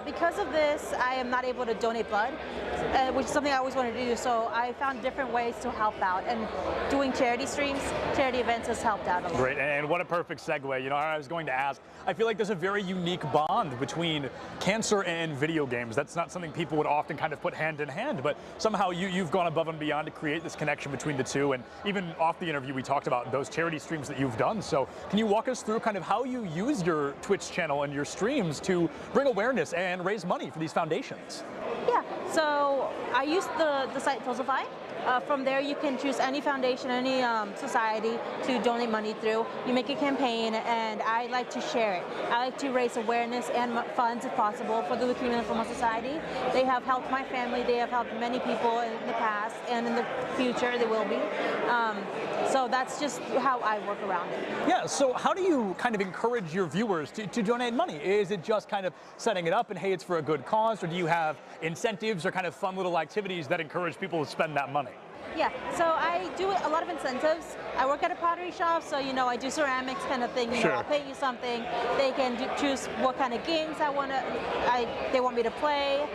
Because of this, I am not able to donate blood, which is something I always wanted to do. So I found different ways to help out, and doing charity streams, charity events has helped out a lot. Great, and what a perfect segue. I was going to ask, I feel like there's a very unique bond between cancer and video games. That's not something people would often kind of put hand in hand, but somehow you've gone above and beyond to create this connection between the two. And even off the interview, we talked about those charity streams that you've done. So can you walk us through kind of how you use your Twitch channel and your streams to bring awareness and raise money for these foundations? Yeah, so I use the site Tosify. From there, you can choose any foundation, any society to donate money through. You make a campaign, and I like to share it. I like to raise awareness and funds, if possible, for the Leukemia and Lymphoma Society. They have helped my family. They have helped many people in the past, and in the future, they will be. So that's just how I work around it. Yeah, so how do you kind of encourage your viewers to donate money? Is it just kind of setting it up and, hey, it's for a good cause, or do you have incentives or kind of fun little activities that encourage people to spend that money? Yeah, so I do a lot of incentives. I work at a pottery shop, so I do ceramics kind of thing. Sure. I'll pay you something. They can choose what kind of games they want me to play,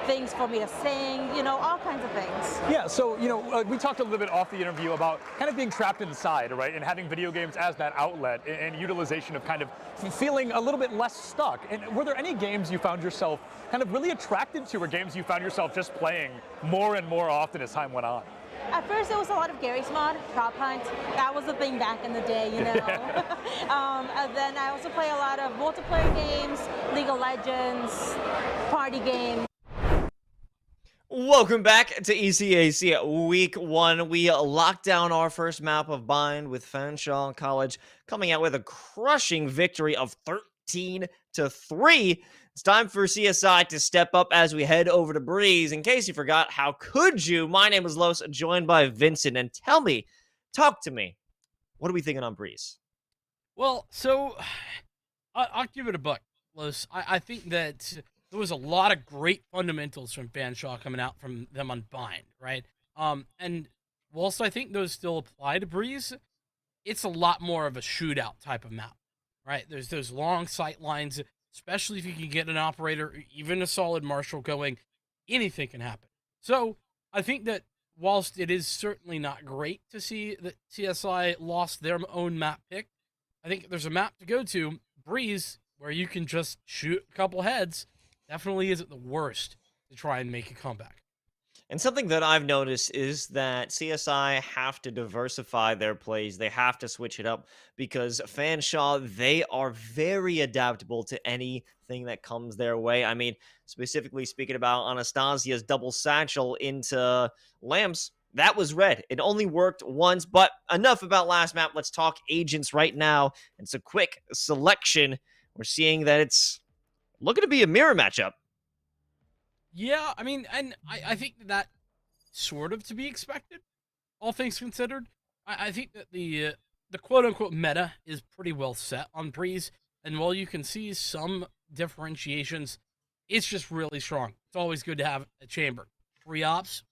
things for me to sing, all kinds of things. Yeah, so we talked a little bit off the interview about kind of being trapped inside, right, and having video games as that outlet and utilization of kind of feeling a little bit less stuck. And were there any games you found yourself kind of really attracted to, or games you found yourself just playing more and more often as time went on? At first, it was a lot of Gary's Mod, Prop Hunt. That was the thing back in the day, And then I also play a lot of multiplayer games, League of Legends, party games. Welcome back to ECAC Week 1. We locked down our first map of Bind with Fanshawe College coming out with a crushing victory of 13-3. It's time for CSI to step up as we head over to Breeze. In case you forgot, how could you? My name is Los, joined by Vincent, and talk to me. What are we thinking on Breeze? Well, so I'll give it a buck, Los. I think that there was a lot of great fundamentals from Fanshawe coming out from them on Bind, right? And whilst I think those still apply to Breeze, it's a lot more of a shootout type of map, right? There's those long sight lines, especially if you can get an operator, or even a solid marshal going, anything can happen. So I think that whilst it is certainly not great to see that CSI lost their own map pick, I think there's a map to go to, Breeze, where you can just shoot a couple heads, definitely isn't the worst to try and make a comeback. And something that I've noticed is that CSI have to diversify their plays. They have to switch it up because Fanshawe, they are very adaptable to anything that comes their way. I mean, specifically speaking about Anastasia's double satchel into Lamps, that was red. It only worked once, but enough about last map. Let's talk agents right now. It's a quick selection. We're seeing that it's looking to be a mirror matchup. Yeah, I mean, and I think that sort of to be expected, all things considered. I think that the quote-unquote meta is pretty well set on Breeze, and while you can see some differentiations, it's just really strong. It's always good to have a chamber. Free ops,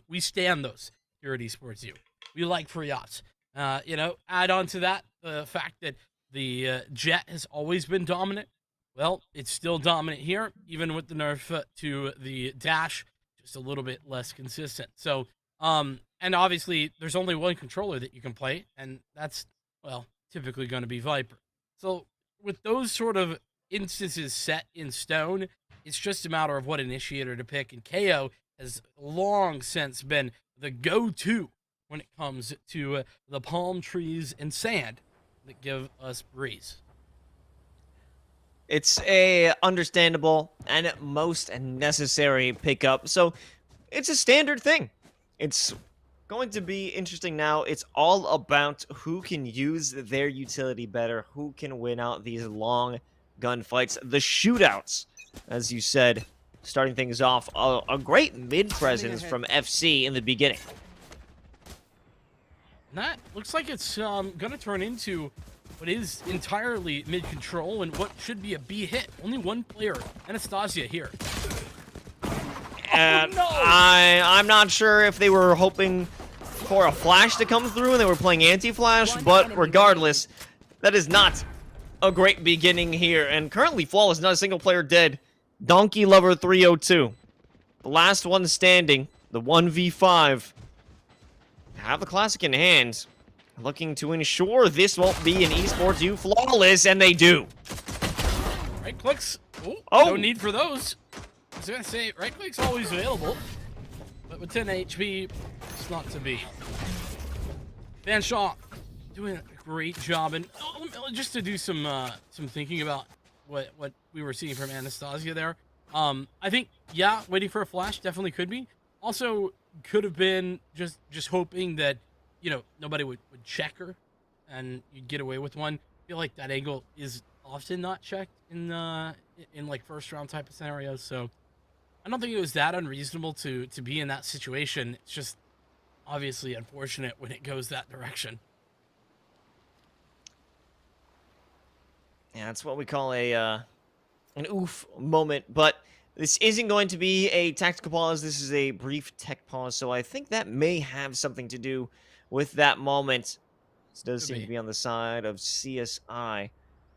we stand those here at Esports U. We like free ops. Add on to that the fact that the Jet has always been dominant. Well, it's still dominant here, even with the nerf to the dash, just a little bit less consistent. So, and obviously, there's only one controller that you can play, and that's, well, typically going to be Viper. So, with those sort of instances set in stone, it's just a matter of what initiator to pick, and KO has long since been the go-to when it comes to the palm trees and sand that give us Breeze. It's a understandable and most necessary pickup, so it's a standard thing. It's going to be interesting now. It's all about who can use their utility better, who can win out these long gunfights, the shootouts, as you said, starting things off. A great mid-presence from FC in the beginning. That looks like it's going to turn into what is entirely mid-control and what should be a B hit. Only one player, Anastasia, here. And no! I'm not sure if they were hoping for a flash to come through and they were playing anti-flash, but regardless, that is not a great beginning here. And currently, Flawless, not a single player dead. Donkey Lover 302. The last one standing, the 1v5. Have the classic in hand. Looking to ensure this won't be an esports U Flawless, and they do. Right clicks. Ooh, Oh! No need for those. I was going to say, right click's always available. But with 10 HP, it's not to be. Fanshawe doing a great job. And just to do some thinking about what we were seeing from Anastasia there. I think, yeah, waiting for a flash definitely could be. Also, could have been just hoping that, you know, nobody would check her and you'd get away with one. I feel like that angle is often not checked in like first round type of scenarios. So I don't think it was that unreasonable to be in that situation. It's just obviously unfortunate when it goes that direction. Yeah, that's what we call an oof moment, but this isn't going to be a tactical pause. This is a brief tech pause, so I think that may have something to do with that moment. This does seem to be on the side of CSI,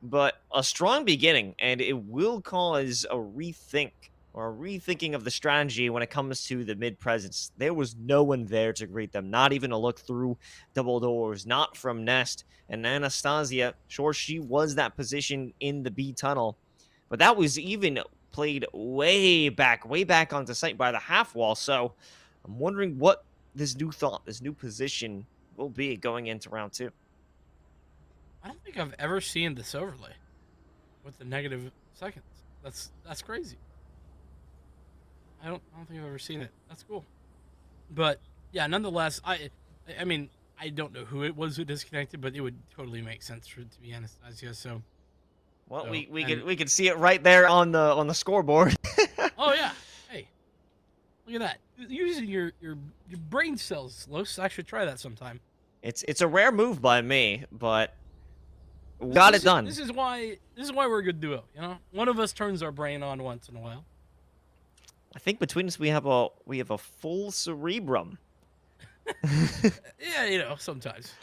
but a strong beginning, and it will cause a rethink or a rethinking of the strategy when it comes to the mid-presence. There was no one there to greet them, not even a look through double doors, not from Nest. And Anastasia, sure, she was that position in the B tunnel, but that was even played way back onto site by the half wall. So I'm wondering what this new thought, this new position will be going into round 2. I don't think I've ever seen this overlay with the negative seconds. That's crazy. I don't think I've ever seen it. That's cool. But yeah, nonetheless, I mean, I don't know who it was who disconnected, but it would totally make sense for it to be Anastasia. So, well, we could see it right there on the scoreboard. Oh yeah, hey, look at that! Using your brain cells, Los. I should try that sometime. It's a rare move by me, but we got it done. This is why we're a good duo. You know, one of us turns our brain on once in a while. I think between us we have a full cerebrum. Yeah, you know, sometimes.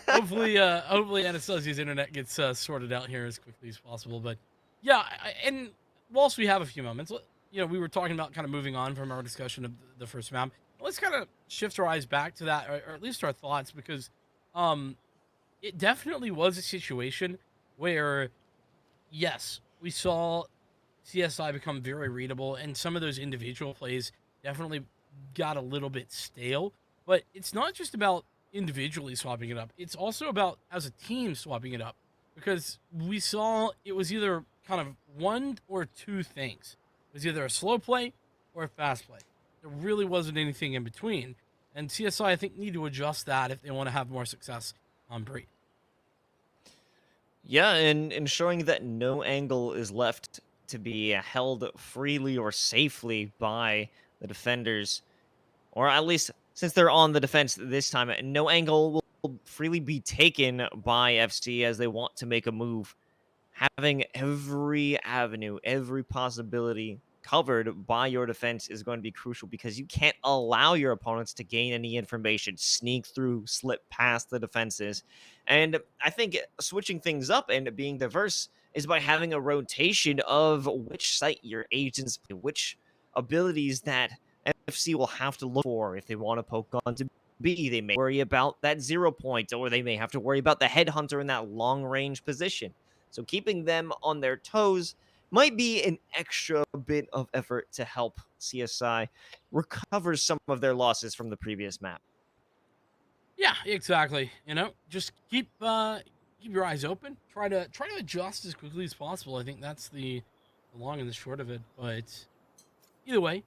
hopefully Anastasia's internet gets sorted out here as quickly as possible. But yeah, and whilst we have a few moments, you know, we were talking about kind of moving on from our discussion of the first map. Let's kind of shift our eyes back to that, or at least our thoughts, because it definitely was a situation where, yes, we saw CSI become very readable, and some of those individual plays definitely got a little bit stale. But it's not just about individually swapping it up. It's also about as a team swapping it up, because we saw it was either kind of one or two things. It was either a slow play or a fast play. There really wasn't anything in between. And CSI, I think, need to adjust that if they want to have more success on Breed. Yeah, and ensuring that no angle is left to be held freely or safely by the defenders, or at least since they're on the defense this time, no angle will freely be taken by FC as they want to make a move. Having every avenue, every possibility covered by your defense is going to be crucial, because you can't allow your opponents to gain any information, sneak through, slip past the defenses. And I think switching things up and being diverse is by having a rotation of which site your agents play, which abilities that FC will have to look for if they want to poke on to B. They may worry about that 0 point, or they may have to worry about the headhunter in that long range position. So keeping them on their toes might be an extra bit of effort to help CSI recover some of their losses from the previous map. Yeah, exactly. You know, just keep your eyes open. Try to adjust as quickly as possible. I think that's the long and the short of it. But either way,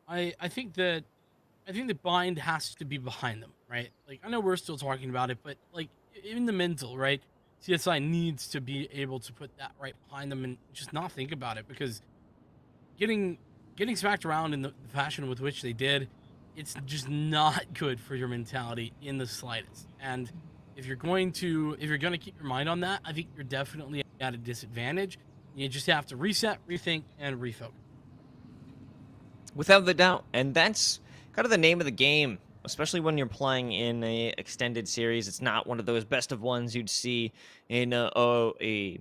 I think that I think the bind has to be behind them, right? Like, I know we're still talking about it, but like in the mental, right? CSI needs to be able to put that right behind them and just not think about it, because getting smacked around in the fashion with which they did, it's just not good for your mentality in the slightest. And if you're going to keep your mind on that, I think you're definitely at a disadvantage. You just have to reset, rethink, and refocus. Without the doubt. And that's kind of the name of the game, especially when you're playing in a extended series. It's not one of those best of ones you'd see in a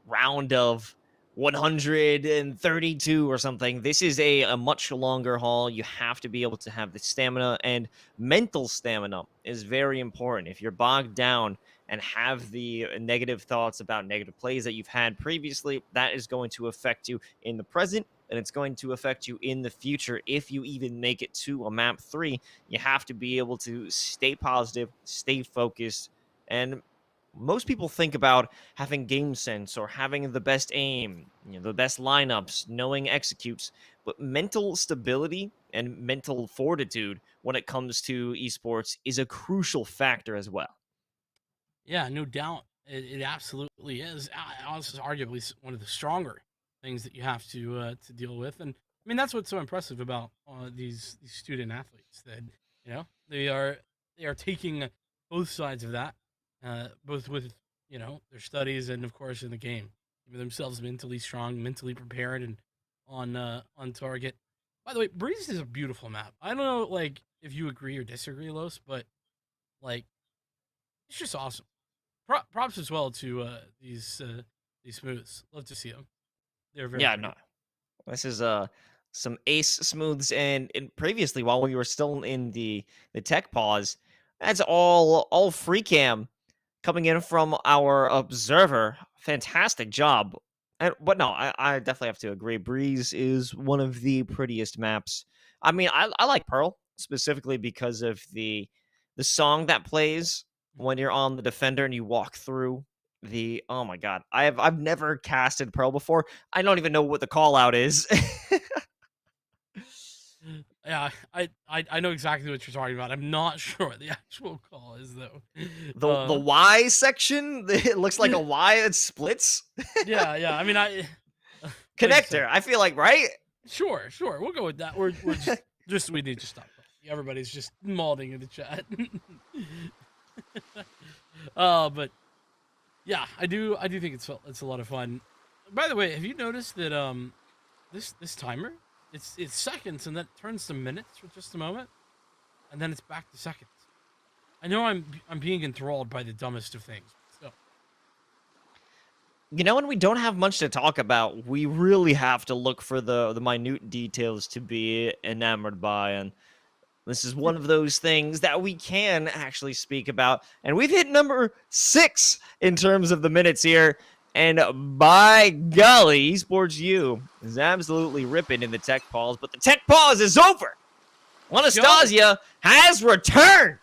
round of 132 or something. This is a much longer haul. You have to be able to have the stamina, and mental stamina is very important. If you're bogged down and have the negative thoughts about negative plays that you've had previously, that is going to affect you in the present, and it's going to affect you in the future. If you even make it to a map 3, you have to be able to stay positive, stay focused, and most people think about having game sense or having the best aim, the best lineups, knowing executes, but mental stability and mental fortitude when it comes to esports is a crucial factor as well. Yeah, no doubt. It absolutely is. Honestly, arguably one of the stronger things that you have to deal with. And I mean, that's what's so impressive about these student athletes, that they are taking both sides of that, both with their studies and of course in the game, keeping themselves mentally strong, mentally prepared, and on target. By the way, Breeze is a beautiful map. I don't know like if you agree or disagree, Los, but like it's just awesome. Props as well to these smooths. Love to see them. They're very pretty. No. This is some ace smooths, and previously while we were still in the tech pause, that's all free cam coming in from our observer. Fantastic job. But no, I definitely have to agree. Breeze is one of the prettiest maps. I mean, I like Pearl specifically because of the song that plays when you're on the defender and you walk through the. Oh my god, I've never casted Pearl before. I don't even know what the call out is. Yeah, I know exactly what you're talking about. I'm not sure what the actual call is though. The Y section. It looks like a Y that splits. yeah. I mean, connector. I feel like, right? Sure. We'll go with that. We're just we need to stop. Everybody's just malding in the chat. But yeah, I do think it's a lot of fun. By the way, have you noticed that this timer, it's seconds and then it turns to minutes for just a moment, and then it's back to seconds. I know I'm being enthralled by the dumbest of things. So. When we don't have much to talk about, we really have to look for the minute details to be enamored by, and this is one of those things that we can actually speak about. And we've hit number 6 in terms of the minutes here. And by golly, Esports U is absolutely ripping in the tech pause. But the tech pause is over. Anastasia has returned.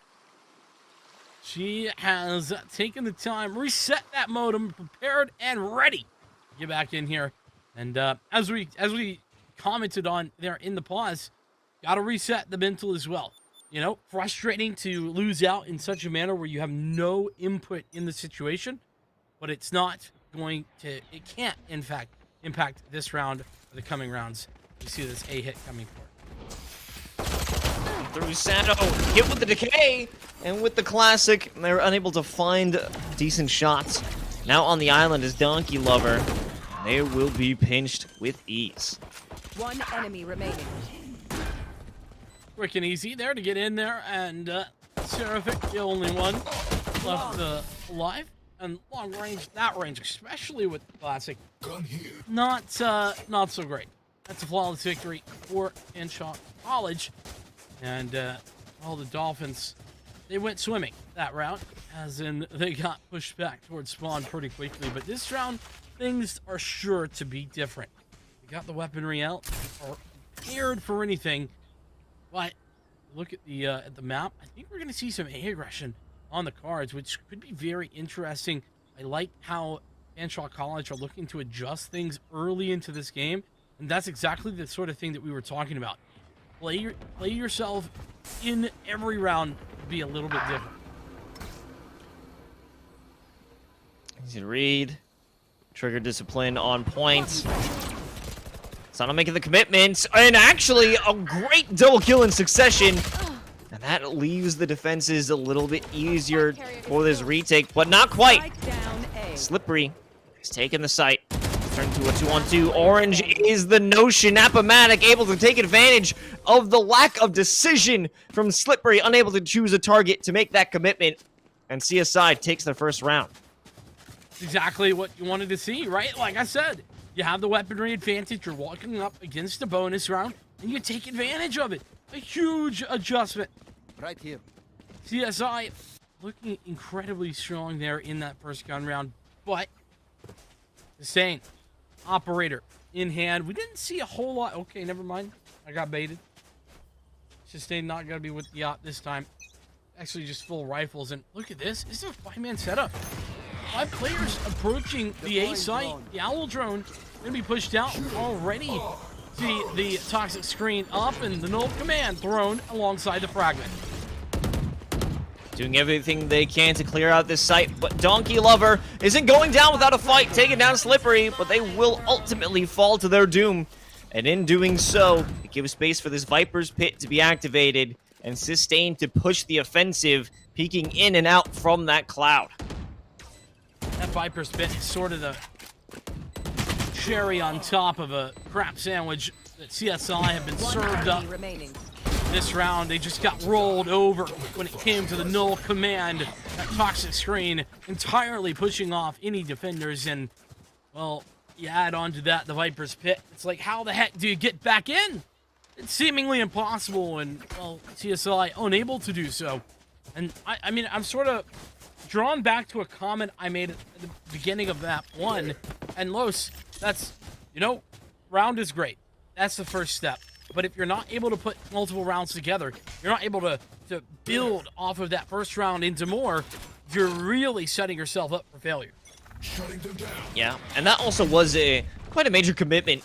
She has taken the time, reset that modem, prepared and ready to get back in here. And as we commented on there in the pause, got to reset the mental as well. Frustrating to lose out in such a manner where you have no input in the situation, but it's not going to, it can't, in fact, impact this round or the coming rounds. You see this A hit coming for it. Through Santo, hit with the decay, and with the classic, they're unable to find decent shots. Now on the island is Donkey Lover. They will be pinched with ease. One enemy remaining. Quick and easy there to get in there, and Seraphic, the only one left alive. And long range, that range, especially with the classic, not so great. That's a flawless victory for Fanshawe College, and all the Dolphins, they went swimming that round, as in they got pushed back towards spawn pretty quickly. But this round, things are sure to be different. We got the weaponry out, are prepared for anything. But look at the map. I think we're going to see some A aggression on the cards, which could be very interesting. I like how Fanshawe College are looking to adjust things early into this game, and that's exactly the sort of thing that we were talking about. play yourself in every round be a little bit different. Easy to read. Trigger discipline on point. Sana making the commitment, and actually a great double kill in succession. And that leaves the defenses a little bit easier for this retake, but not quite. Slippery has taken the site. Turned to a 2-on-2. Orange is the notion. Appomattox able to take advantage of the lack of decision from Slippery, unable to choose a target to make that commitment. And CSI takes their first round. Exactly what you wanted to see, right? Like I said, you have the weaponry advantage. You're walking up against a bonus round, and you take advantage of it. A huge adjustment. Right here. CSI looking incredibly strong there in that first gun round, but Staten, operator in hand. We didn't see a whole lot. Okay, never mind. I got baited. Staten not going to be with the op this time. Actually, just full rifles. And look at this. This is a 5-man setup. 5 players approaching the A site. The Owl drone going to be pushed out already. See the toxic screen up and the null command thrown alongside the fragment. Doing everything they can to clear out this site, but Donkey Lover isn't going down without a fight, taking down Slippery, but they will ultimately fall to their doom. And in doing so, it gives space for this Viper's Pit to be activated and Sustain to push the offensive, peeking in and out from that cloud. That Viper's Pit is sort of the cherry on top of a crap sandwich that CSI have been served up. This round, they just got rolled over when it came to the null command. That toxic screen entirely pushing off any defenders, and, well, you add on to that the Viper's Pit. It's like, how the heck do you get back in? It's seemingly impossible, and, well, CSI unable to do so. And, I mean, I'm sort of drawn back to a comment I made at the beginning of map 1, and Los, that's, you know, round is great. That's the first step. But if you're not able to put multiple rounds together, you're not able to build off of that first round into more, you're really setting yourself up for failure. Yeah, and that also was quite a major commitment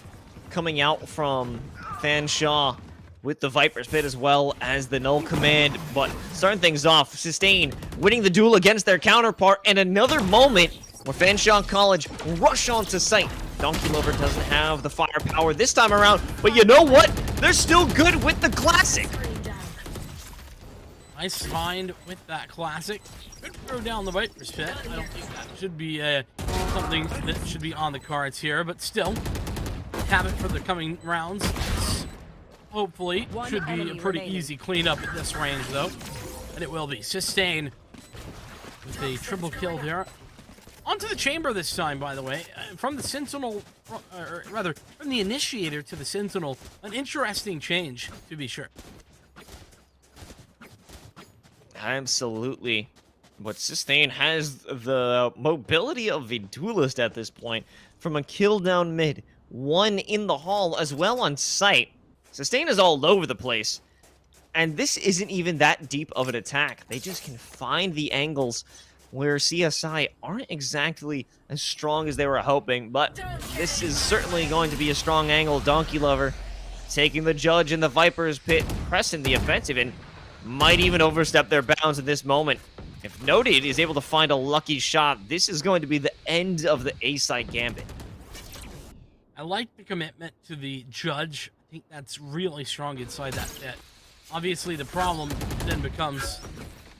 coming out from Fanshawe with the Viper's Pit as well as the null command. But starting things off, Sustain winning the duel against their counterpart, and another moment where Fanshawe College rush onto site. Donkey Lover doesn't have the firepower this time around, but you know what? They're still good with the classic. Nice find with that classic. Could throw down the Viper's Pit. I don't think that should be something that should be on the cards here, but still, have it for the coming rounds. Hopefully, should be a pretty easy cleanup at this range, though. And it will be. Sustain with a triple kill there. Onto the chamber this time, by the way. From the Sentinel, or rather, from the Initiator to the Sentinel. An interesting change, to be sure. Absolutely. But Sustain has the mobility of a duelist at this point. From a kill down mid, 1 in the hall as well on site. Sustain is all over the place. And this isn't even that deep of an attack. They just can find the angles where CSI aren't exactly as strong as they were hoping, but this is certainly going to be a strong angle. Donkey Lover taking the Judge in the Viper's Pit, pressing the offensive, and might even overstep their bounds in this moment. If Noted is able to find a lucky shot, this is going to be the end of the A-side gambit. I like the commitment to the Judge. I think that's really strong inside that pit. Obviously, the problem then becomes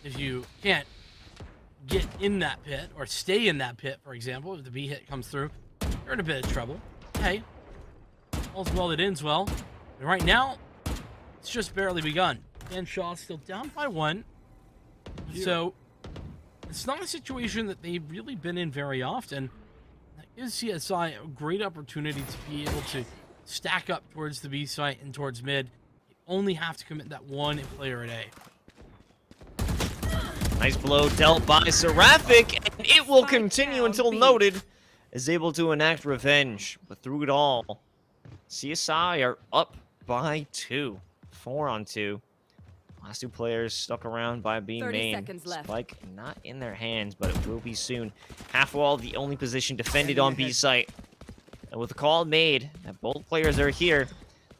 if you can't get in that pit, or stay in that pit, for example, if the B hit comes through, you're in a bit of trouble. Hey, all's well that ends well. And right now, it's just barely begun. Fanshawe still down by 1. So, it's not a situation that they've really been in very often. That gives CSI a great opportunity to be able to stack up towards the B site and towards mid. You only have to commit that 1 player at A. Nice blow dealt by Seraphic, and it will continue until Noted is able to enact revenge. But through it all, CSI are up by 2. 4 on 2. Last 2 players stuck around by B 30 main. seconds left. Spike not in their hands, but it will be soon. Half wall, the only position defended on B site. And with the call made that both players are here,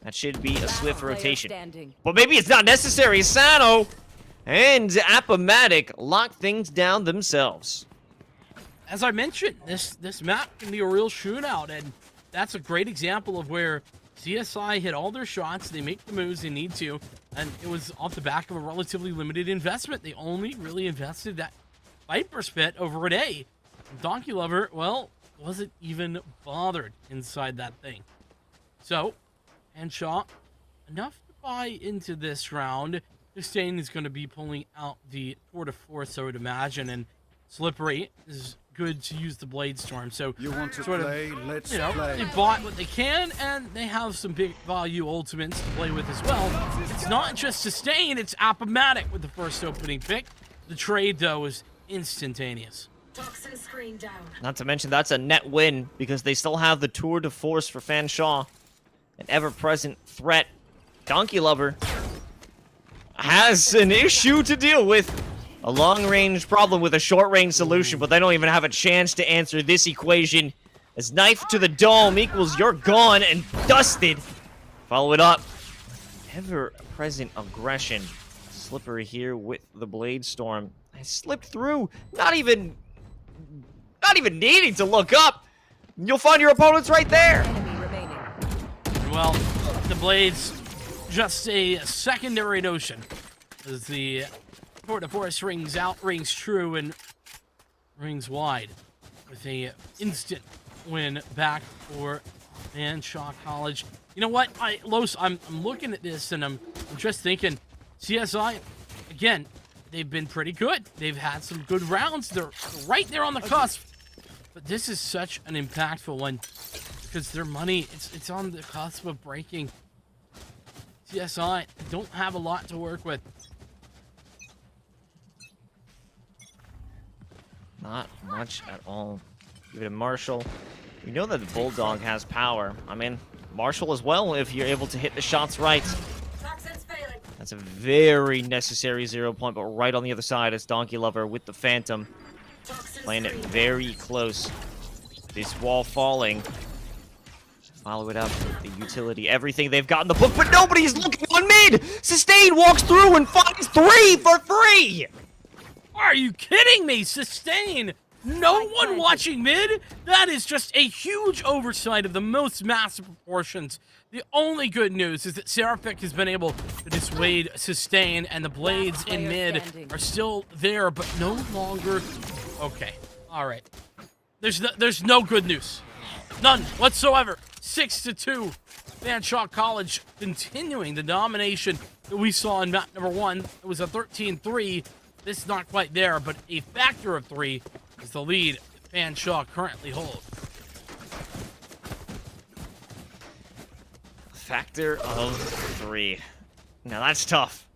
That should be a swift Player rotation. standing. But maybe it's not necessary. Sano and Appomattox lock things down themselves. As I mentioned, this map can be a real shootout, and that's a great example of where CSI hit all their shots, they make the moves they need to, and it was off the back of a relatively limited investment. They only really invested that Viper's Pit over at A. Donkey Lover, well, wasn't even bothered inside that thing. So, Fanshawe, enough to buy into this round. Staten is going to be pulling out the tour de force, I would imagine, and Slippery is good to use the Blade Storm. So you want to sort play? of, Let's you know, play. they bought what they can, and they have some big value ultimates to play with as well. It's not just Sustain, it's Appomattox with the first opening pick. The trade, though, is instantaneous. Toxin screen down. Not to mention that's a net win because they still have the tour de force for Fanshawe. An ever-present threat. Donkey Lover has an issue to deal with. A long-range problem with a short-range solution, but they don't even have a chance to answer this equation. As knife to the dome equals you're gone and dusted. Follow it up. Ever-present aggression. Slippery here with the Blade Storm. I slipped through. Not even needing to look up. You'll find your opponents right there. Enemy remaining. Well, the Blade's just a secondary notion. As the tour de force rings out, rings true, and rings wide. With a instant win back for Fanshawe College. You know what, Los, I'm looking at this and I'm just thinking, CSI, again, they've been pretty good. They've had some good rounds. They're right there on the cusp. But this is such an impactful one because their money, it's on the cusp of breaking. CSI don't have a lot to work with. Not much at all. Give it to Marshall. We know that the Bulldog has power. I mean, Marshall as well if you're able to hit the shots right. That's a very necessary 0 point, but right on the other side is Donkey Lover with the Phantom. Playing it very close. This wall falling. Follow it up with the utility. Everything they've got in the book, but nobody's looking on mid! Sustain walks through and finds 3 for free! Are you kidding me? Sustain! No one watching mid? That is just a huge oversight of the most massive proportions. The only good news is that Seraphic has been able to dissuade Sustain, and the Blades in mid are still there, but no longer... Okay, alright. There's no good news. None whatsoever. 6-2. Fanshawe College continuing the domination that we saw in map number 1. It was a 13-3. This is not quite there, but a factor of 3 is the lead Fanshawe currently hold. Factor of 3. Now that's tough.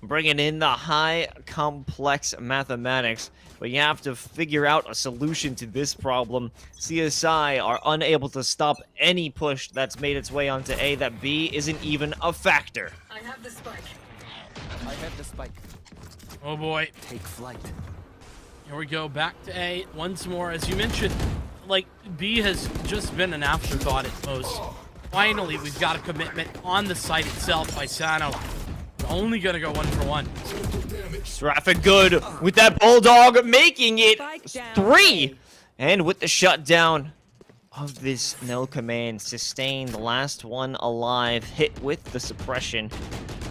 Bringing in the high complex mathematics, but you have to figure out a solution to this problem. CSI are unable to stop any push that's made its way onto A. That B isn't even a factor. I have the spike. I have the spike. Oh boy. Take flight. Here we go, back to A once more. As you mentioned, like, B has just been an afterthought at most. Finally, we've got a commitment on the site itself by Sano. We're only gonna go 1-for-1. Traffic good with that Bulldog making it 3. And with the shutdown of this no command, Sustain, the last one alive, hit with the suppression.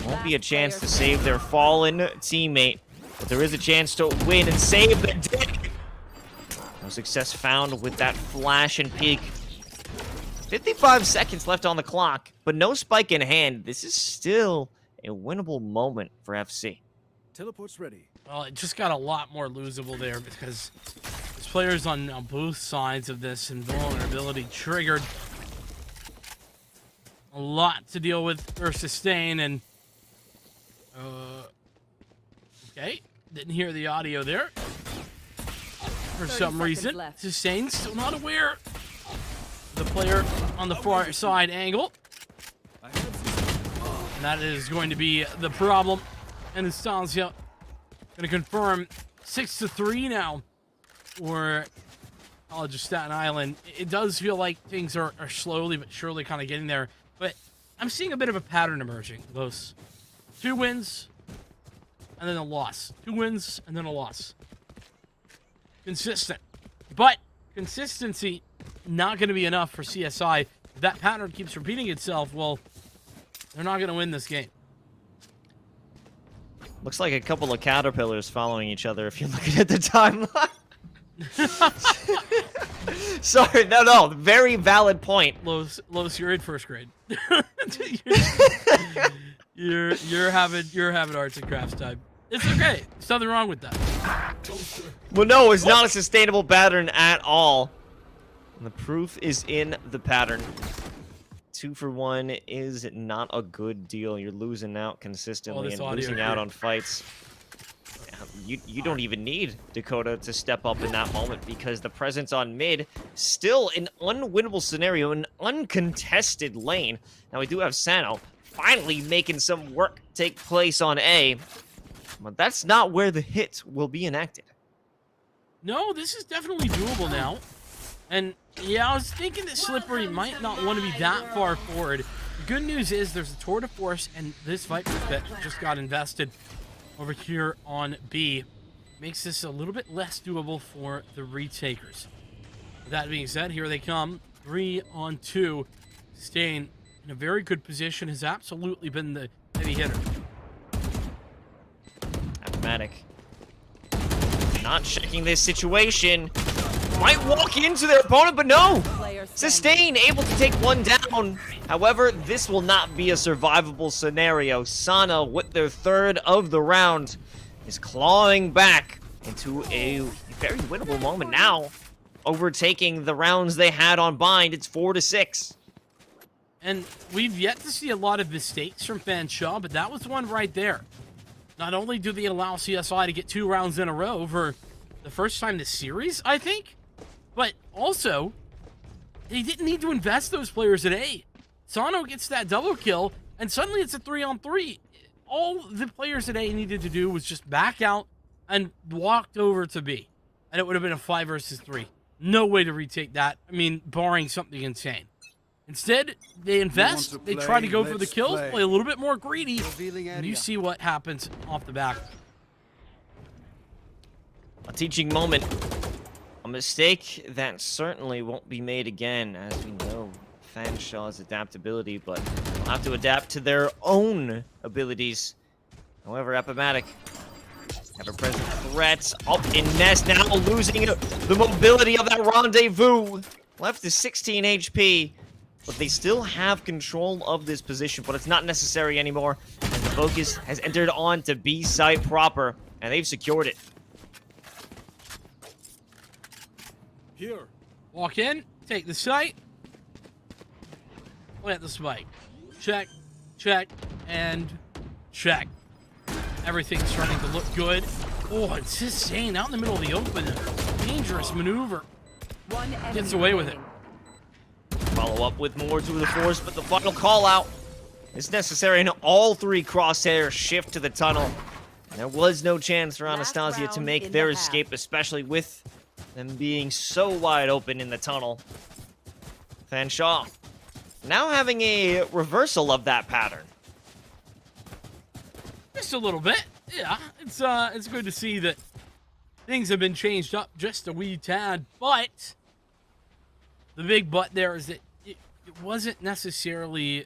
Won't be a chance to save their fallen teammate, but there is a chance to win and save the day. No success found with that flash and peek. 55 seconds left on the clock, but no spike in hand. This is still a winnable moment for FC. Teleport's ready. Well, it just got a lot more losable there because there's players on both sides of this, and vulnerability triggered. A lot to deal with for Sustain, and okay, didn't hear the audio there for some reason. Sustain still not aware. The player on the far side angle, and that is going to be the problem. And Anastasia going to confirm 6-3 now for College of Staten Island. It does feel like things are slowly but surely kind of getting there. But I'm seeing a bit of a pattern emerging. Those 2 wins and then a loss. 2 wins and then a loss. Consistent. But consistency not going to be enough for CSI. If that pattern keeps repeating itself, well, they're not going to win this game. Looks like a couple of caterpillars following each other if you're looking at the timeline. Sorry, no, very valid point. Los, you're in first grade. you're having arts and crafts time. It's okay. There's nothing wrong with that. Well, no, it's not a sustainable pattern at all. And the proof is in the pattern. 2 for 1 is not a good deal. You're losing out consistently and losing out on fights. You don't even need Dakota to step up in that moment because the presence on mid, still an unwinnable scenario, an uncontested lane. Now we do have Sano finally making some work take place on A, but that's not where the hit will be enacted. No, this is definitely doable now. And yeah, I was thinking that Slippery might not want to be that far forward. The good news is there's a tour de force, and this Viper pit just got invested over here on B. Makes this a little bit less doable for the retakers. That being said, here they come. 3 on 2. Staying in a very good position, has absolutely been the heavy hitter. Automatic. Not checking this situation. Might walk into their opponent, but no! Sustain, able to take one down. However, this will not be a survivable scenario. Sana, with their 3rd of the round, is clawing back into a very winnable moment now. Overtaking the rounds they had on Bind. It's 4-6. And we've yet to see a lot of mistakes from Fanshawe, but that was one right there. Not only do they allow CSI to get 2 rounds in a row for the first time this series, I think, but also, they didn't need to invest those players at A. Sano gets that double kill, and suddenly it's a 3-on-3. All the players at A needed to do was just back out and walked over to B. And it would have been a 5 versus 3. No way to retake that. I mean, barring something insane. Instead, they invest, they try to go for the kills, play a little bit more greedy, and you see what happens off the back. A teaching moment. A mistake that certainly won't be made again, as we know Fanshaw's adaptability, but they'll have to adapt to their own abilities. However, Epimatic, ever-present threats up in Nest, now losing the mobility of that rendezvous. Left is 16 HP, but they still have control of this position, but it's not necessary anymore, as the focus has entered on to B site proper, and they've secured it. Here. Walk in, take the site, plant the spike. Check, check, and check. Everything's starting to look good. Oh, it's insane. Out in the middle of the open. Dangerous maneuver. Gets away with it. Follow up with more to the force, but the final call out is necessary, and all 3 crosshairs shift to the tunnel. And there was no chance for Anastasia to make their escape, especially with them being so wide open in the tunnel. Fanshawe now having a reversal of that pattern. Just a little bit. Yeah, it's good to see that things have been changed up just a wee tad, but the big but there is that it wasn't necessarily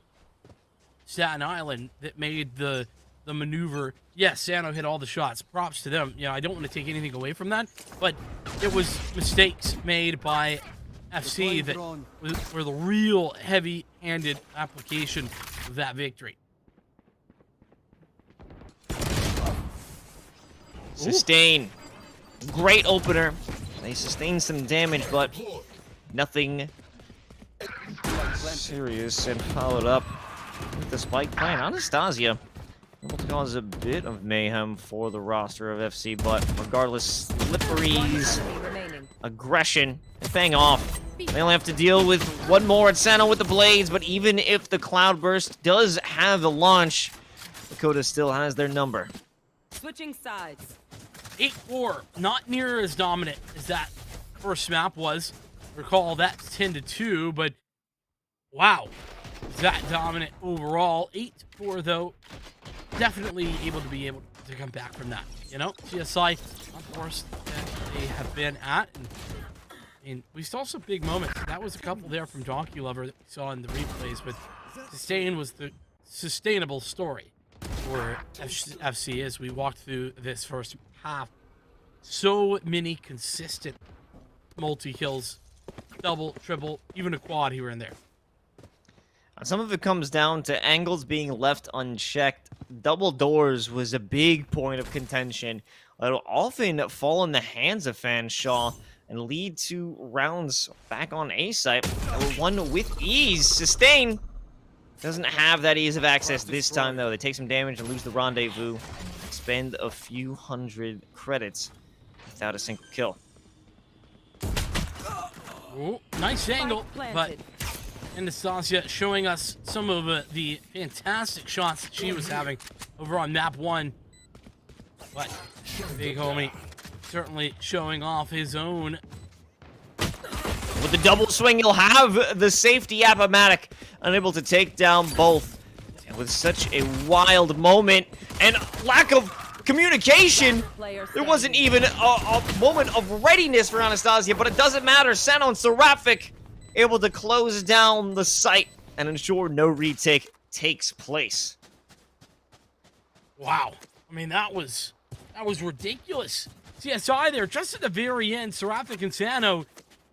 Staten Island that made the maneuver. Yes, Sano hit all the shots. Props to them. Yeah, I don't want to take anything away from that, but it was mistakes made by FC that were the real heavy-handed application of that victory. Sustain. Great opener. They sustained some damage, but nothing serious, and followed up with the spike plant. Anastasia able to cause a bit of mayhem for the roster of FC, but regardless, Slippery's aggression is paying off. They only have to deal with one more at Sano with the blades, but even if the Cloudburst does have the launch, Dakota still has their number. Switching sides. 8-4, not near as dominant as that first map was. Recall that's 10-2, but wow. that dominant overall. 8-4 though, definitely able to come back from that. You know, CSI on course that they have been at, and we saw some big moments. That was a couple there from Donkey Lover that we saw in the replays, but Sustain was the sustainable story for FC as we walked through this first half. So many consistent multi-kills, double, triple, even a quad here and there. Some of it comes down to angles being left unchecked. Double doors was a big point of contention. It'll often fall in the hands of Fanshawe and lead to rounds back on A site that were won with ease. Sustain doesn't have that ease of access this time, though. They take some damage and lose the rendezvous. Spend a few hundred credits without a single kill. Ooh, nice angle, but Anastasia showing us some of the fantastic shots that she was having over on map 1. But Big Homie certainly showing off his own. With the double swing, he'll have the safety Appomattox, unable to take down both. And with such a wild moment and lack of communication, there wasn't even a moment of readiness for Anastasia, but it doesn't matter. Sano and Seraphic able to close down the site and ensure no retake takes place. Wow. I mean, that was ridiculous. CSI there just at the very end, Seraphic and Sano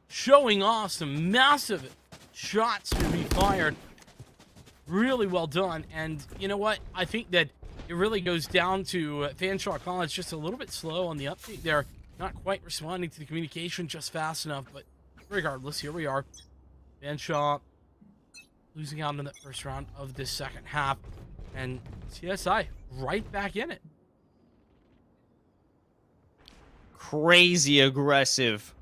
showing off some massive shots to be fired. Really well done. And you know what? I think that it really goes down to Fanshawe College just a little bit slow on the update there. Not quite responding to the communication just fast enough, but regardless, here we are. Fanshawe losing out in the first round of this second half, and CSI right back in it. Crazy aggressive.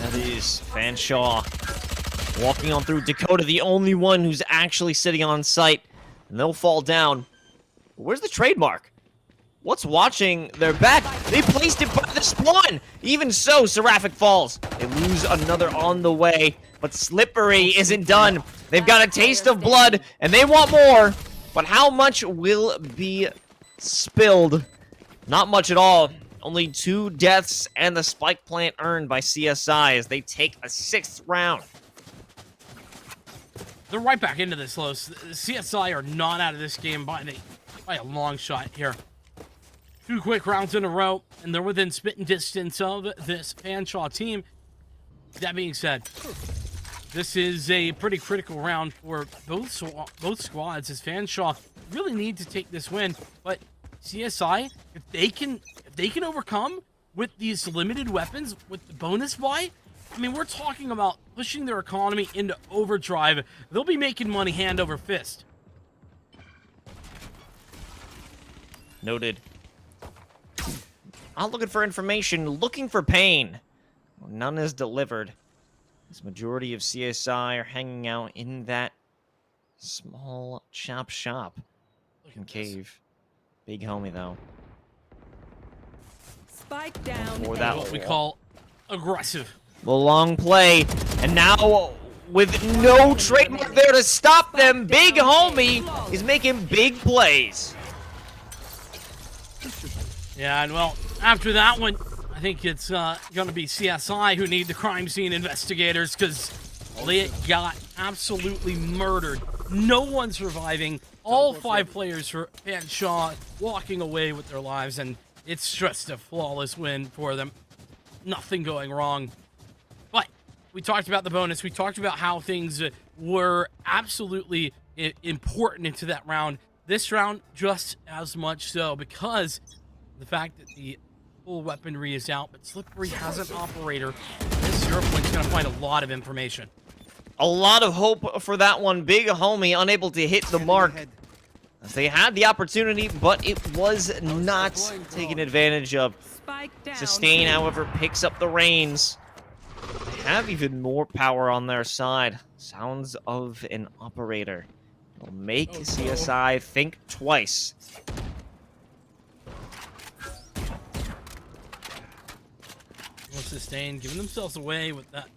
That is Fanshawe walking on through. Dakota, the only one who's actually sitting on site, and they'll fall down. Where's the trademark? What's watching their back? They placed it by the spawn. Even so, Seraphic falls. They lose another on the way, but Slippery isn't done. They've got a taste of blood, and they want more. But how much will be spilled? Not much at all. Only 2 deaths and the spike plant earned by CSI as they take a 6th round. They're right back into this, Los. CSI are not out of this game by a long shot here. 2 quick rounds in a row, and they're within spitting distance of this Fanshawe team. That being said, this is a pretty critical round for both squads, as Fanshawe really need to take this win. But CSI, if they can overcome with these limited weapons, with the bonus buy, I mean, we're talking about pushing their economy into overdrive. They'll be making money hand over fist. Noted. Not looking for information, looking for pain. None is delivered. This majority of CSI are hanging out in that small chop shop in cave. Big Homie, though. Spike down. Or that what we call aggressive. The long play, and now with no trademark there to stop them, Big Homie is making big plays. Yeah, and well, after that one, I think it's going to be CSI who need the crime scene investigators, because they got absolutely murdered. No one surviving. All 5 players for Fanshawe walking away with their lives, and it's just a flawless win for them. Nothing going wrong. But we talked about the bonus. We talked about how things were absolutely important into that round. This round, just as much so, because the fact that the full weaponry is out, but Slippery has an operator. This 0 point's going to find a lot of information. A lot of hope for that one. Big Homie unable to hit the mark. As they had the opportunity, but it was not taken advantage of. Sustain, however, picks up the reins. They have even more power on their side. Sounds of an operator. Will make CSI think twice. Sustain giving themselves away with that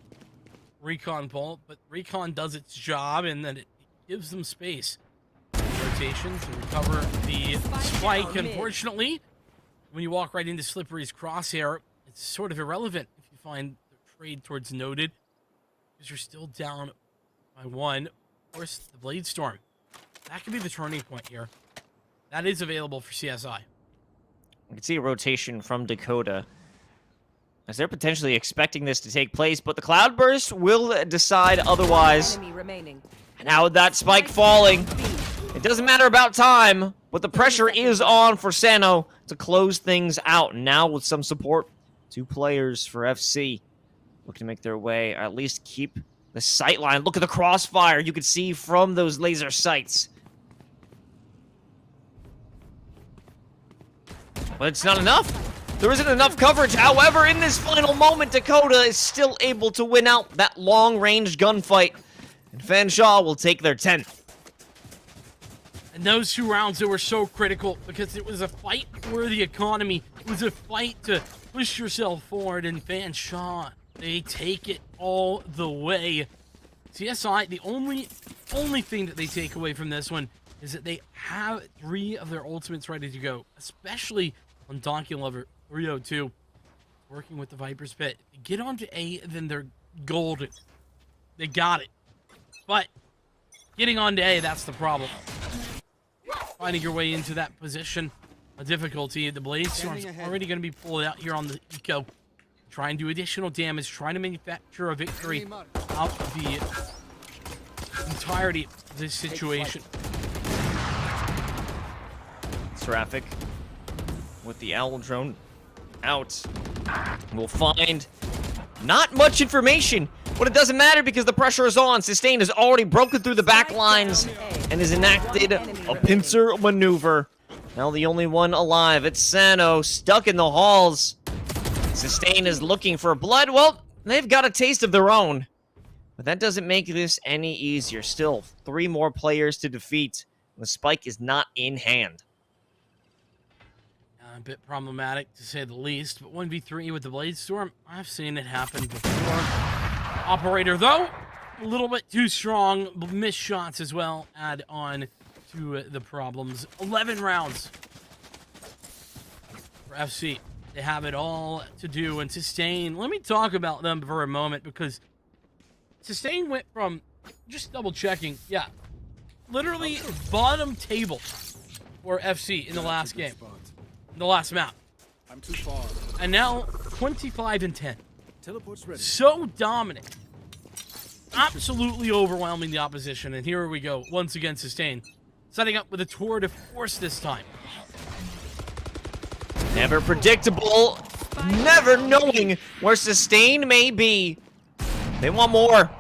recon bolt, but recon does its job in that it gives them space. Rotation to recover the spike. Unfortunately, when you walk right into Slippery's crosshair, it's sort of irrelevant if you find the trade towards Noted, because you're still down by 1. Of course, the Blade Storm. That could be the turning point here. That is available for CSI. We can see a rotation from Dakota, as they're potentially expecting this to take place, but the Cloudburst will decide otherwise. Enemy remaining. Now with that spike falling, it doesn't matter about time, but the pressure is on for Sano to close things out. Now with some support, 2 players for FC looking to make their way, or at least keep the sight line. Look at the crossfire you can see from those laser sights. But it's not enough. There isn't enough coverage. However, in this final moment, Dakota is still able to win out that long-range gunfight. And Fanshawe will take their 10th. And those 2 rounds, they were so critical because it was a fight for the economy. It was a fight to push yourself forward, and Fanshawe, they take it all the way. CSI, the only thing that they take away from this one is that they have 3 of their ultimates ready to go, especially on Donkey Lover 302, working with the Viper's Pit. They get onto A, then they're golden. They got it. But getting onto A, that's the problem. Finding your way into that position, a difficulty. The Blade Storm's already going to be pulled out here on the Eco. Try and do additional damage, trying to manufacture a victory out of the entirety of this situation. Traffic with the Owl drone out. We'll find not much information, but it doesn't matter because the pressure is on. Sustain has already broken through the back lines and has enacted a pincer maneuver. Now the only one alive, it's Sano, stuck in the halls. Sustain is looking for blood. Well, they've got a taste of their own, but that doesn't make this any easier. Still, 3 more players to defeat. The spike is not in hand. A bit problematic, to say the least, but 1v3 with the Blade Storm, I've seen it happen before. Operator, though, a little bit too strong. Missed shots as well add on to the problems. 11 rounds for FC. They have it all to do, and Sustain, let me talk about them for a moment, because Sustain went from, just double checking, yeah, literally bottom table for FC in the last game. The last map. I'm too far. And now 25-10. So dominant. Absolutely overwhelming the opposition. And here we go. Once again, Sustain. Setting up with a tour de force this time. Never predictable. Never knowing where Sustain may be. They want more.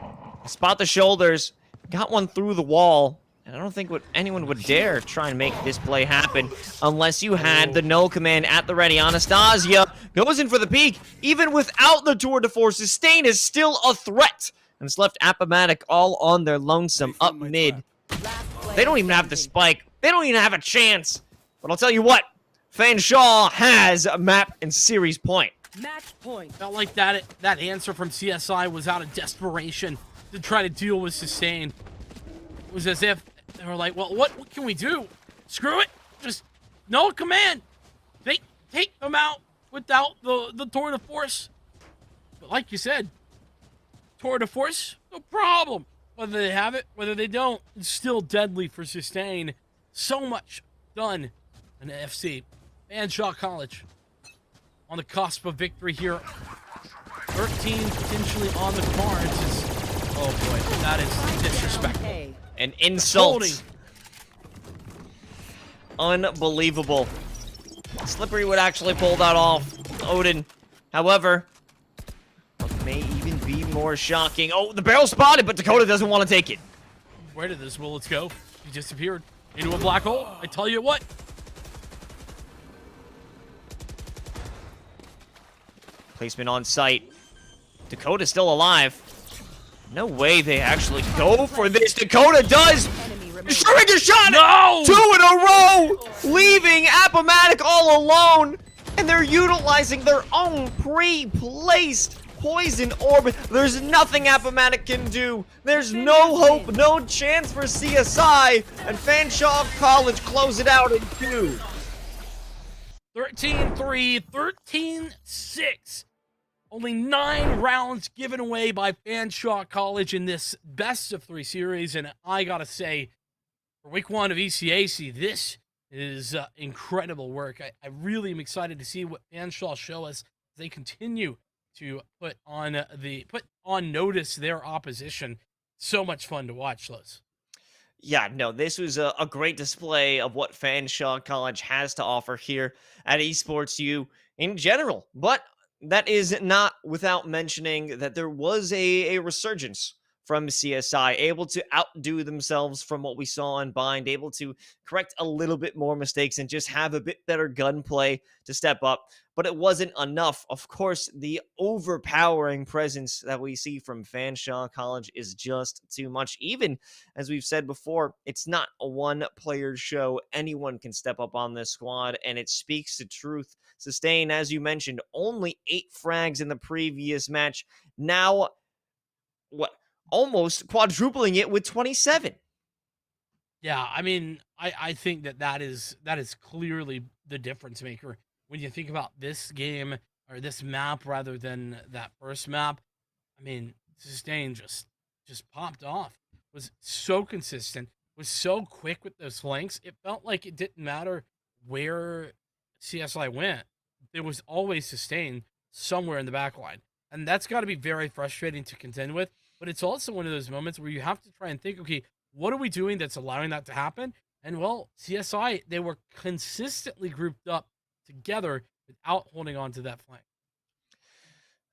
Spot the shoulders. Got one through the wall. And I don't think anyone would dare try and make this play happen unless you had the null command at the ready. Anastasia goes in for the peek. Even without the tour de force, Sustain is still a threat. And it's left Appomattox all on their lonesome up mid. They don't even have the spike. They don't even have a chance. But I'll tell you what, Fanshawe has a map and series point. Match point. Felt like that answer from CSI was out of desperation to try to deal with Sustain. It was as if they were like, well, what can we do? Screw it. Just no command. Take them out without the tour de force. But like you said, tour de force, no problem. Whether they have it, whether they don't, it's still deadly for Sustain. So much done in FC. Fanshawe College on the cusp of victory here. 13 potentially on the cards. Oh boy, that is disrespectful. An insult. Unbelievable. Slippery would actually pull that off. Odin, however, what may even be more shocking. Oh, the barrel spotted, but Dakota doesn't want to take it. Where did this bullets go? He disappeared into a black hole. I tell you what. Placement on site. Dakota's still alive. No way they actually go for this. Dakota does! Shooting a shot! No! 2 in a row! Leaving Appomattox all alone! And they're utilizing their own pre-placed poison orb. There's nothing Appomattox can do. There's no hope, no chance for CSI, and Fanshawe College close it out in 2. 13-3, 13-6. Only 9 rounds given away by Fanshawe College in this best of 3 series, and I gotta say, for week 1 of ECAC, this is incredible work. I really am excited to see what Fanshawe show us as they continue to put on notice their opposition. So much fun to watch, Los. Yeah, no, this was a great display of what Fanshawe College has to offer here at Esports U in general. But that is not without mentioning that there was a resurgence from CSI, able to outdo themselves from what we saw in Bind, able to correct a little bit more mistakes and just have a bit better gunplay to step up. But it wasn't enough. Of course, the overpowering presence that we see from Fanshawe College is just too much. Even, as we've said before, it's not a one-player show. Anyone can step up on this squad, and it speaks to truth. Sustain, as you mentioned, only 8 frags in the previous match. Now, almost quadrupling it with 27. Yeah, I mean, I think that is clearly the difference maker when you think about this game, or this map rather than that first map. I mean, Sustain just popped off. Was so consistent, was so quick with those flanks. It felt like it didn't matter where CSI went. There was always Sustain somewhere in the back line. And that's got to be very frustrating to contend with. But it's also one of those moments where you have to try and think, okay, what are we doing that's allowing that to happen? And, well, CSI, they were consistently grouped up together without holding on to that flank.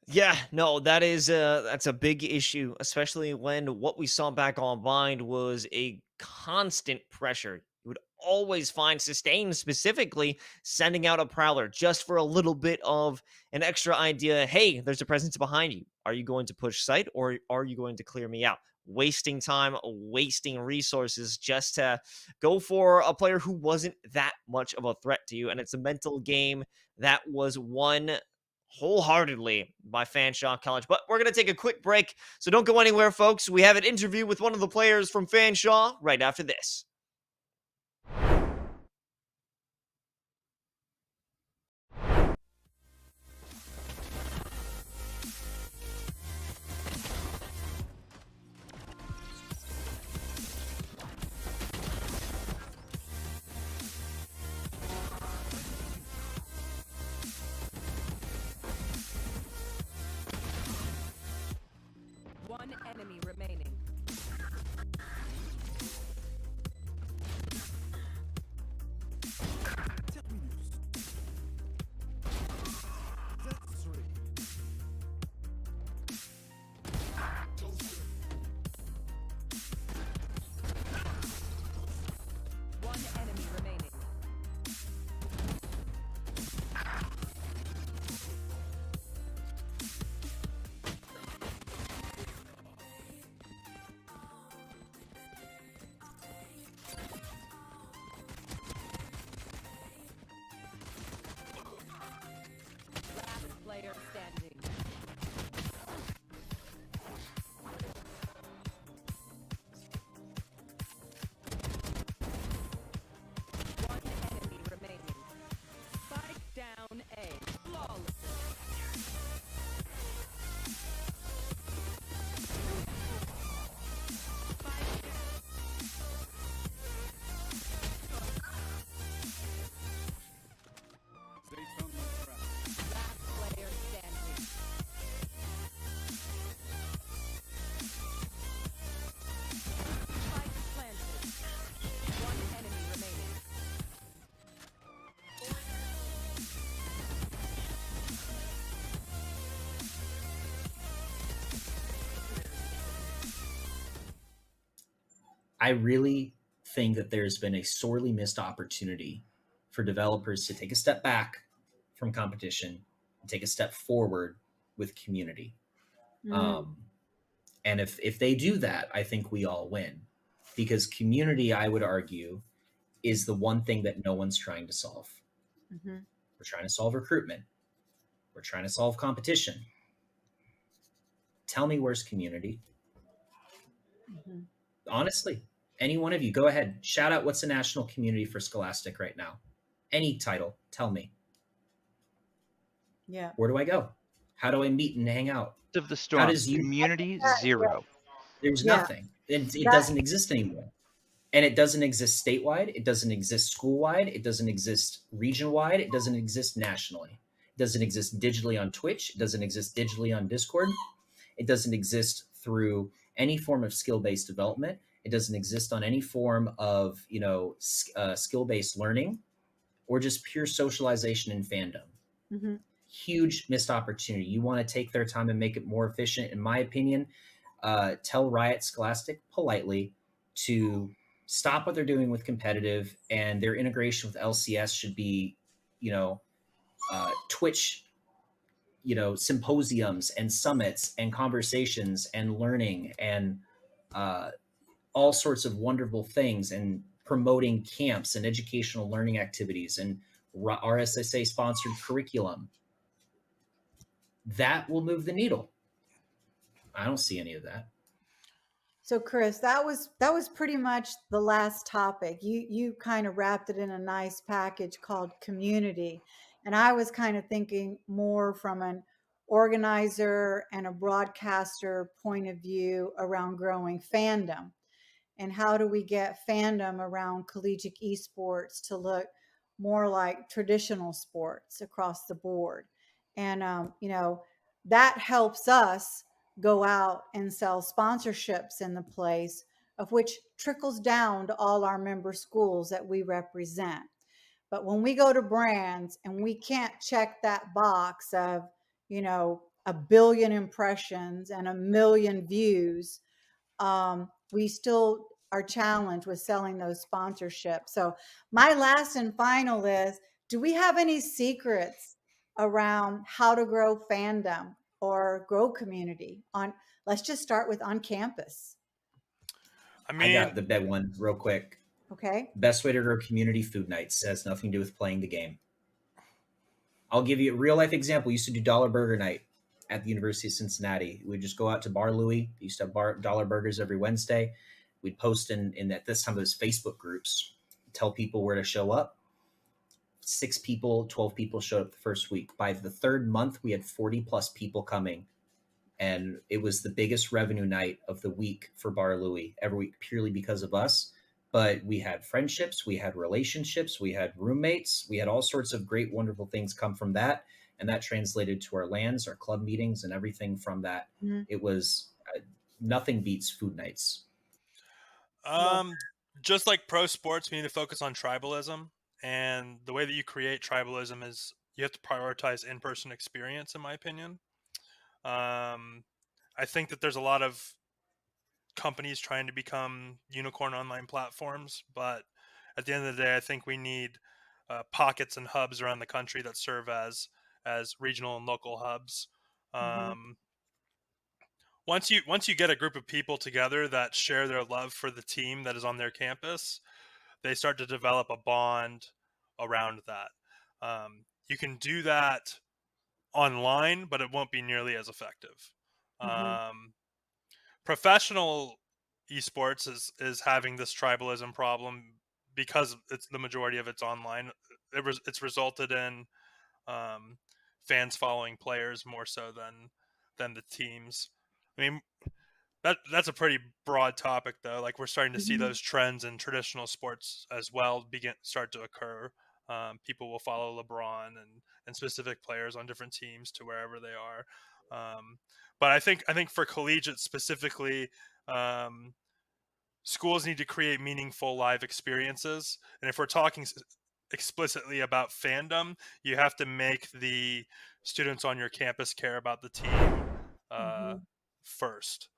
Yeah, no, that's a big issue, especially when what we saw back on Bind was a constant pressure. You would always find Sustain specifically sending out a Prowler just for a little bit of an extra idea. Hey, there's a presence behind you. Are you going to push site, or are you going to clear me out? Wasting time, wasting resources just to go for a player who wasn't that much of a threat to you. And it's a mental game that was won wholeheartedly by Fanshawe College. But we're going to take a quick break, so don't go anywhere, folks. We have an interview with one of the players from Fanshawe right after this. One enemy remaining. One enemy remaining. Last player standing. One enemy remaining. Spike down A. Flawless. Last player standing. Spike planted. One enemy remaining. I really think that there's been a sorely missed opportunity for developers to take a step back from competition and take a step forward with community. And if they do that, I think we all win, because community, I would argue, is the one thing that no one's trying to solve. We're trying to solve recruitment. We're trying to solve competition. Tell me where's community. Honestly, any one of you, go ahead. Shout out what's the national community for Scholastic right now. Any title, tell me. Yeah. Where do I go? How do I meet and hang out? Of the storm. How does Community 0. There's nothing. It doesn't exist anymore. And it doesn't exist statewide. It doesn't exist school-wide. It doesn't exist region-wide. It doesn't exist nationally. It doesn't exist digitally on Twitch. It doesn't exist digitally on Discord. It doesn't exist through any form of skill-based development. It doesn't exist on any form of, skill-based learning or just pure socialization and fandom. Huge missed opportunity. You want to take their time and make it more efficient. In my opinion, tell Riot Scholastic politely to stop what they're doing with competitive, and their integration with LCS should be, Twitch, symposiums and summits and conversations and learning and all sorts of wonderful things, and promoting camps and educational learning activities and RSSA sponsored curriculum. That will move the needle. I don't see any of that. So Chris, that was pretty much the last topic. You kind of wrapped it in a nice package called community. And I was kind of thinking more from an organizer and a broadcaster point of view around growing fandom. And how do we get fandom around collegiate esports to look more like traditional sports across the board? And, that helps us go out and sell sponsorships in the place, of which trickles down to all our member schools that we represent. But when we go to brands and we can't check that box of, 1 billion impressions and 1 million views, we still are challenged with selling those sponsorships. So my last and final is, do we have any secrets around how to grow fandom or grow community let's just start with on campus? I got the big one real quick. Okay. Best way to grow community: food nights. It has nothing to do with playing the game. I'll give you a real life example. We used to do dollar burger night at the University of Cincinnati. We'd just go out to Bar Louie. We used to have dollar burgers every Wednesday. We'd post in at this time those Facebook groups, tell people where to show up. 6 people, 12 people showed up the first week. By the 3rd month, we had 40 plus people coming. And it was the biggest revenue night of the week for Bar Louie every week, purely because of us. But we had friendships, we had relationships, we had roommates, we had all sorts of great, wonderful things come from that. And that translated to our LANs, our club meetings, and everything from that. It was nothing beats food nights. Just like pro sports, we need to focus on tribalism. And the way that you create tribalism is you have to prioritize in-person experience, in my opinion. I think that there's a lot of companies trying to become unicorn online platforms, but at the end of the day, I think we need pockets and hubs around the country that serve as regional and local hubs. Once you get a group of people together that share their love for the team that is on their campus, they start to develop a bond around that. You can do that online, but it won't be nearly as effective. Professional esports is having this tribalism problem because it's the majority of it's online. It's resulted in fans following players more so than the teams. I mean, that's a pretty broad topic, though. Like, we're starting to see those trends in traditional sports as well start to occur. People will follow LeBron and specific players on different teams to wherever they are. But I think for collegiate specifically, schools need to create meaningful live experiences. And if we're talking explicitly about fandom, you have to make the students on your campus care about the team first.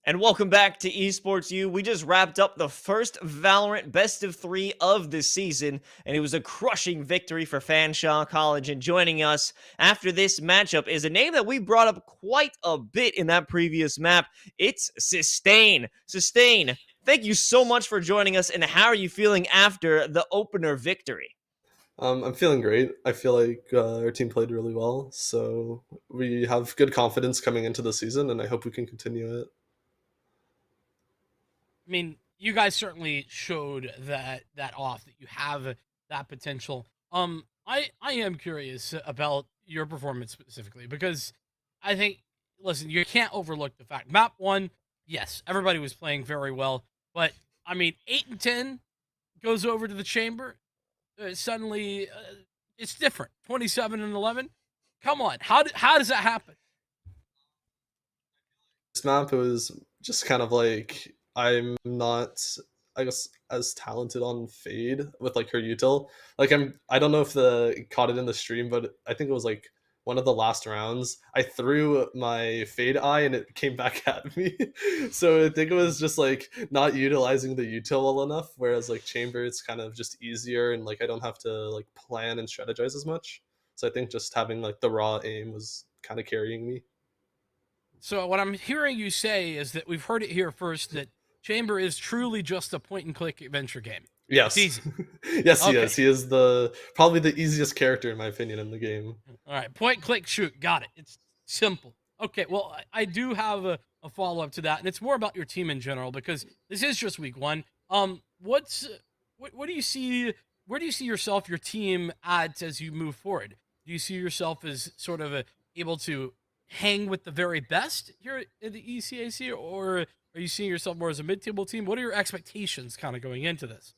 And welcome back to Esports U. We just wrapped up the first Valorant Best of 3 of the season, and it was a crushing victory for Fanshawe College. And joining us after this matchup is a name that we brought up quite a bit in that previous map. It's Staten. Thank you so much for joining us, and how are you feeling after the opener victory? I'm feeling great. I feel like our team played really well, so we have good confidence coming into the season, and I hope we can continue it. I mean, you guys certainly showed that off that you have that potential. I am curious about your performance specifically because I think, listen, you can't overlook the fact map one, yes, everybody was playing very well, but I mean, 8 and 10 goes over to the chamber. Suddenly, it's different. 27 and 11. Come on, how does that happen? This map was just kind of like I'm not, I guess, as talented on Fade with like her util. Like I don't know if the caught it in the stream, but I think it was like one of the last rounds. I threw my Fade eye and it came back at me. So I think it was just like not utilizing the util well enough. Whereas like Chamber, it's kind of just easier and like I don't have to like plan and strategize as much. So I think just having like the raw aim was kind of carrying me. So what I'm hearing you say is that we've heard it here first that Chamber is truly just a point and click adventure game. Yes. It's easy. Yes, he Okay. is. He is probably the easiest character in my opinion in the game. All right, point, click, shoot. Got it. It's simple. Okay, well, I do have a follow-up to that, and it's more about your team in general because this is just week one. What do you see? Where do you see yourself, your team, at as you move forward? Do you see yourself as sort of able to hang with the very best here in the ECAC, or are you seeing yourself more as a mid-table team? What are your expectations kind of going into this?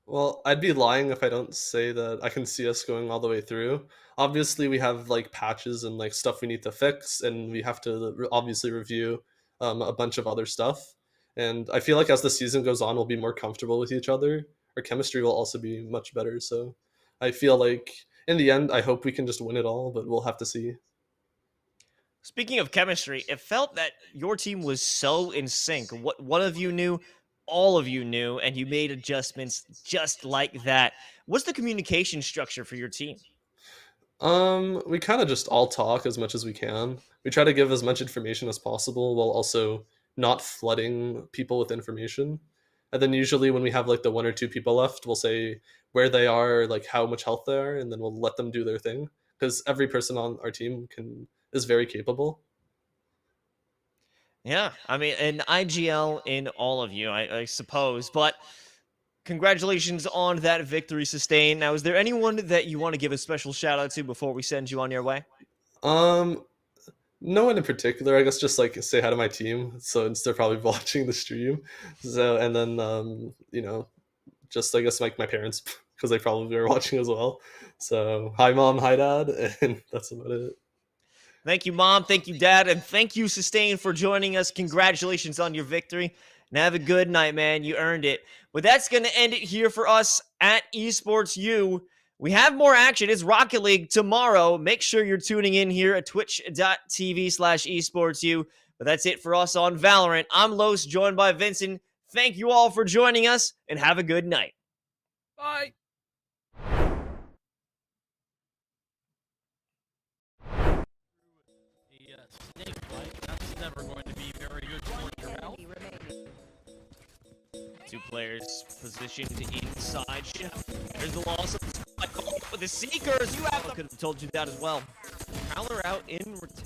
Well, I'd be lying if I don't say that I can see us going all the way through. Obviously, we have like patches and like stuff we need to fix, and we have to obviously review a bunch of other stuff. And I feel like as the season goes on, we'll be more comfortable with each other. Our chemistry will also be much better. So I feel like in the end, I hope we can just win it all, but we'll have to see. Speaking of chemistry, it felt that your team was so in sync. What one of you knew, all of you knew, and you made adjustments just like that. What's the communication structure for your team? We kind of just all talk as much as we can. We try to give as much information as possible while also not flooding people with information. And then usually when we have like the one or two people left, we'll say where they are, like how much health they are, and then we'll let them do their thing. Because every person on our team is very capable. Yeah, I mean, an IGL in all of you, I suppose. But congratulations on that victory, Sustain. Now, is there anyone that you want to give a special shout out to before we send you on your way? No one in particular. I guess just like say hi to my team. So they're probably watching the stream. So and then you know, just I guess like my parents because they probably are watching as well. So hi mom, hi dad, and that's about it. Thank you, Mom. Thank you, Dad. And thank you, Sustain, for joining us. Congratulations on your victory. And have a good night, man. You earned it. But that's going to end it here for us at Esports U. We have more action. It's Rocket League tomorrow. Make sure you're tuning in here at twitch.tv/esportsu. But that's it for us on Valorant. I'm Los, joined by Vincent. Thank you all for joining us, and have a good night. Bye. Snake bite. That's never going to be very good for your health. Two players positioned inside. There's the loss of the Seekers. You have could have told you that as well. Prowler out in return.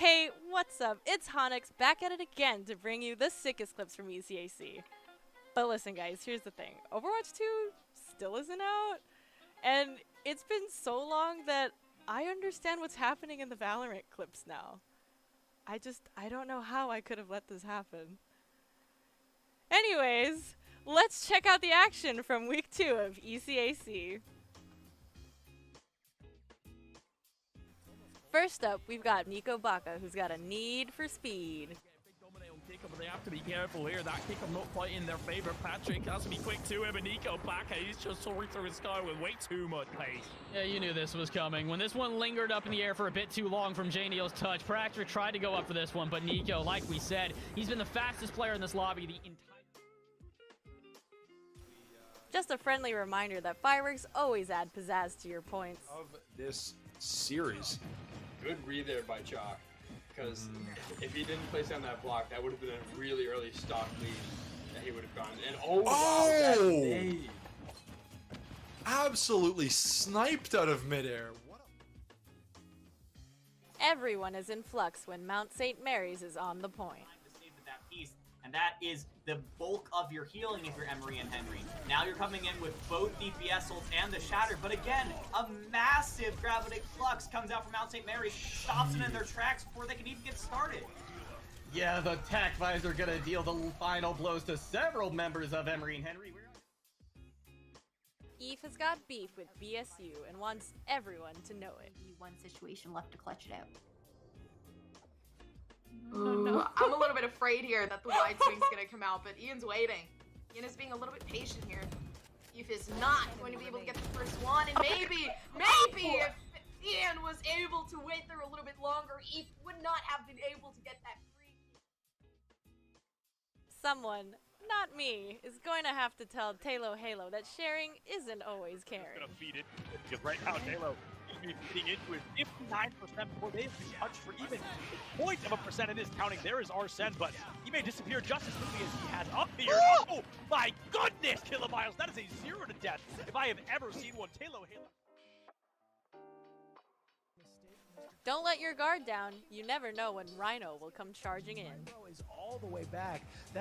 Hey, what's up? It's Honix back at it again to bring you the sickest clips from ECAC. But listen guys, here's the thing. Overwatch 2 still isn't out, and it's been so long that I understand what's happening in the Valorant clips now. I don't know how I could have let this happen. Anyways, let's check out the action from week 2 of ECAC. First up, we've got Nico Baka, who's got a need for speed. But they have to be careful here. That kick not quite in their favor. Patrick has to be quick to him, and Nico Baka, he's just soaring through the sky with way too much pace. Yeah, you knew this was coming. When this one lingered up in the air for a bit too long from J-Neil's touch, Patrick tried to go up for this one, but Nico, like we said, he's been the fastest player in this lobby the entire... Just a friendly reminder that fireworks always add pizzazz to your points. Of this series. Good read there by Chalk. Because if he didn't place down that block, that would have been a really early stock lead that he would have gotten. And wow, that nade. Absolutely sniped out of midair. Everyone is in flux when Mount St. Mary's is on the point. That piece, and that is the bulk of your healing if you're Emery and Henry. Now you're coming in with both DPS ults and the Shatter, but again, a massive gravitic flux comes out from Mount St. Mary, stops them in their tracks before they can even get started. Yeah, the Tac Vibes are gonna deal the final blows to several members of Emery and Henry. Eve has got beef with BSU and wants everyone to know it. One situation left to clutch it out. Oh, no. I'm a little bit afraid here that the wide swing's gonna come out, but Ian's waiting. Ian is being a little bit patient here. Eve is not going to be able to get the first one, and maybe if Ian was able to wait there a little bit longer, Eve would not have been able to get that free. Someone, not me, is going to have to tell Talo Halo that sharing isn't always caring. Gonna feed it because right now Talo be feeding into it 59% before they have been touched for even 0.1% in this counting. There is Arsene, but he may disappear just as quickly as he has up here. Oh my goodness, Kilomiles, that is a 0 to death if I have ever seen one. Talo Halo. Don't let your guard down. You never know when Rhino will come charging in. Is all the way back.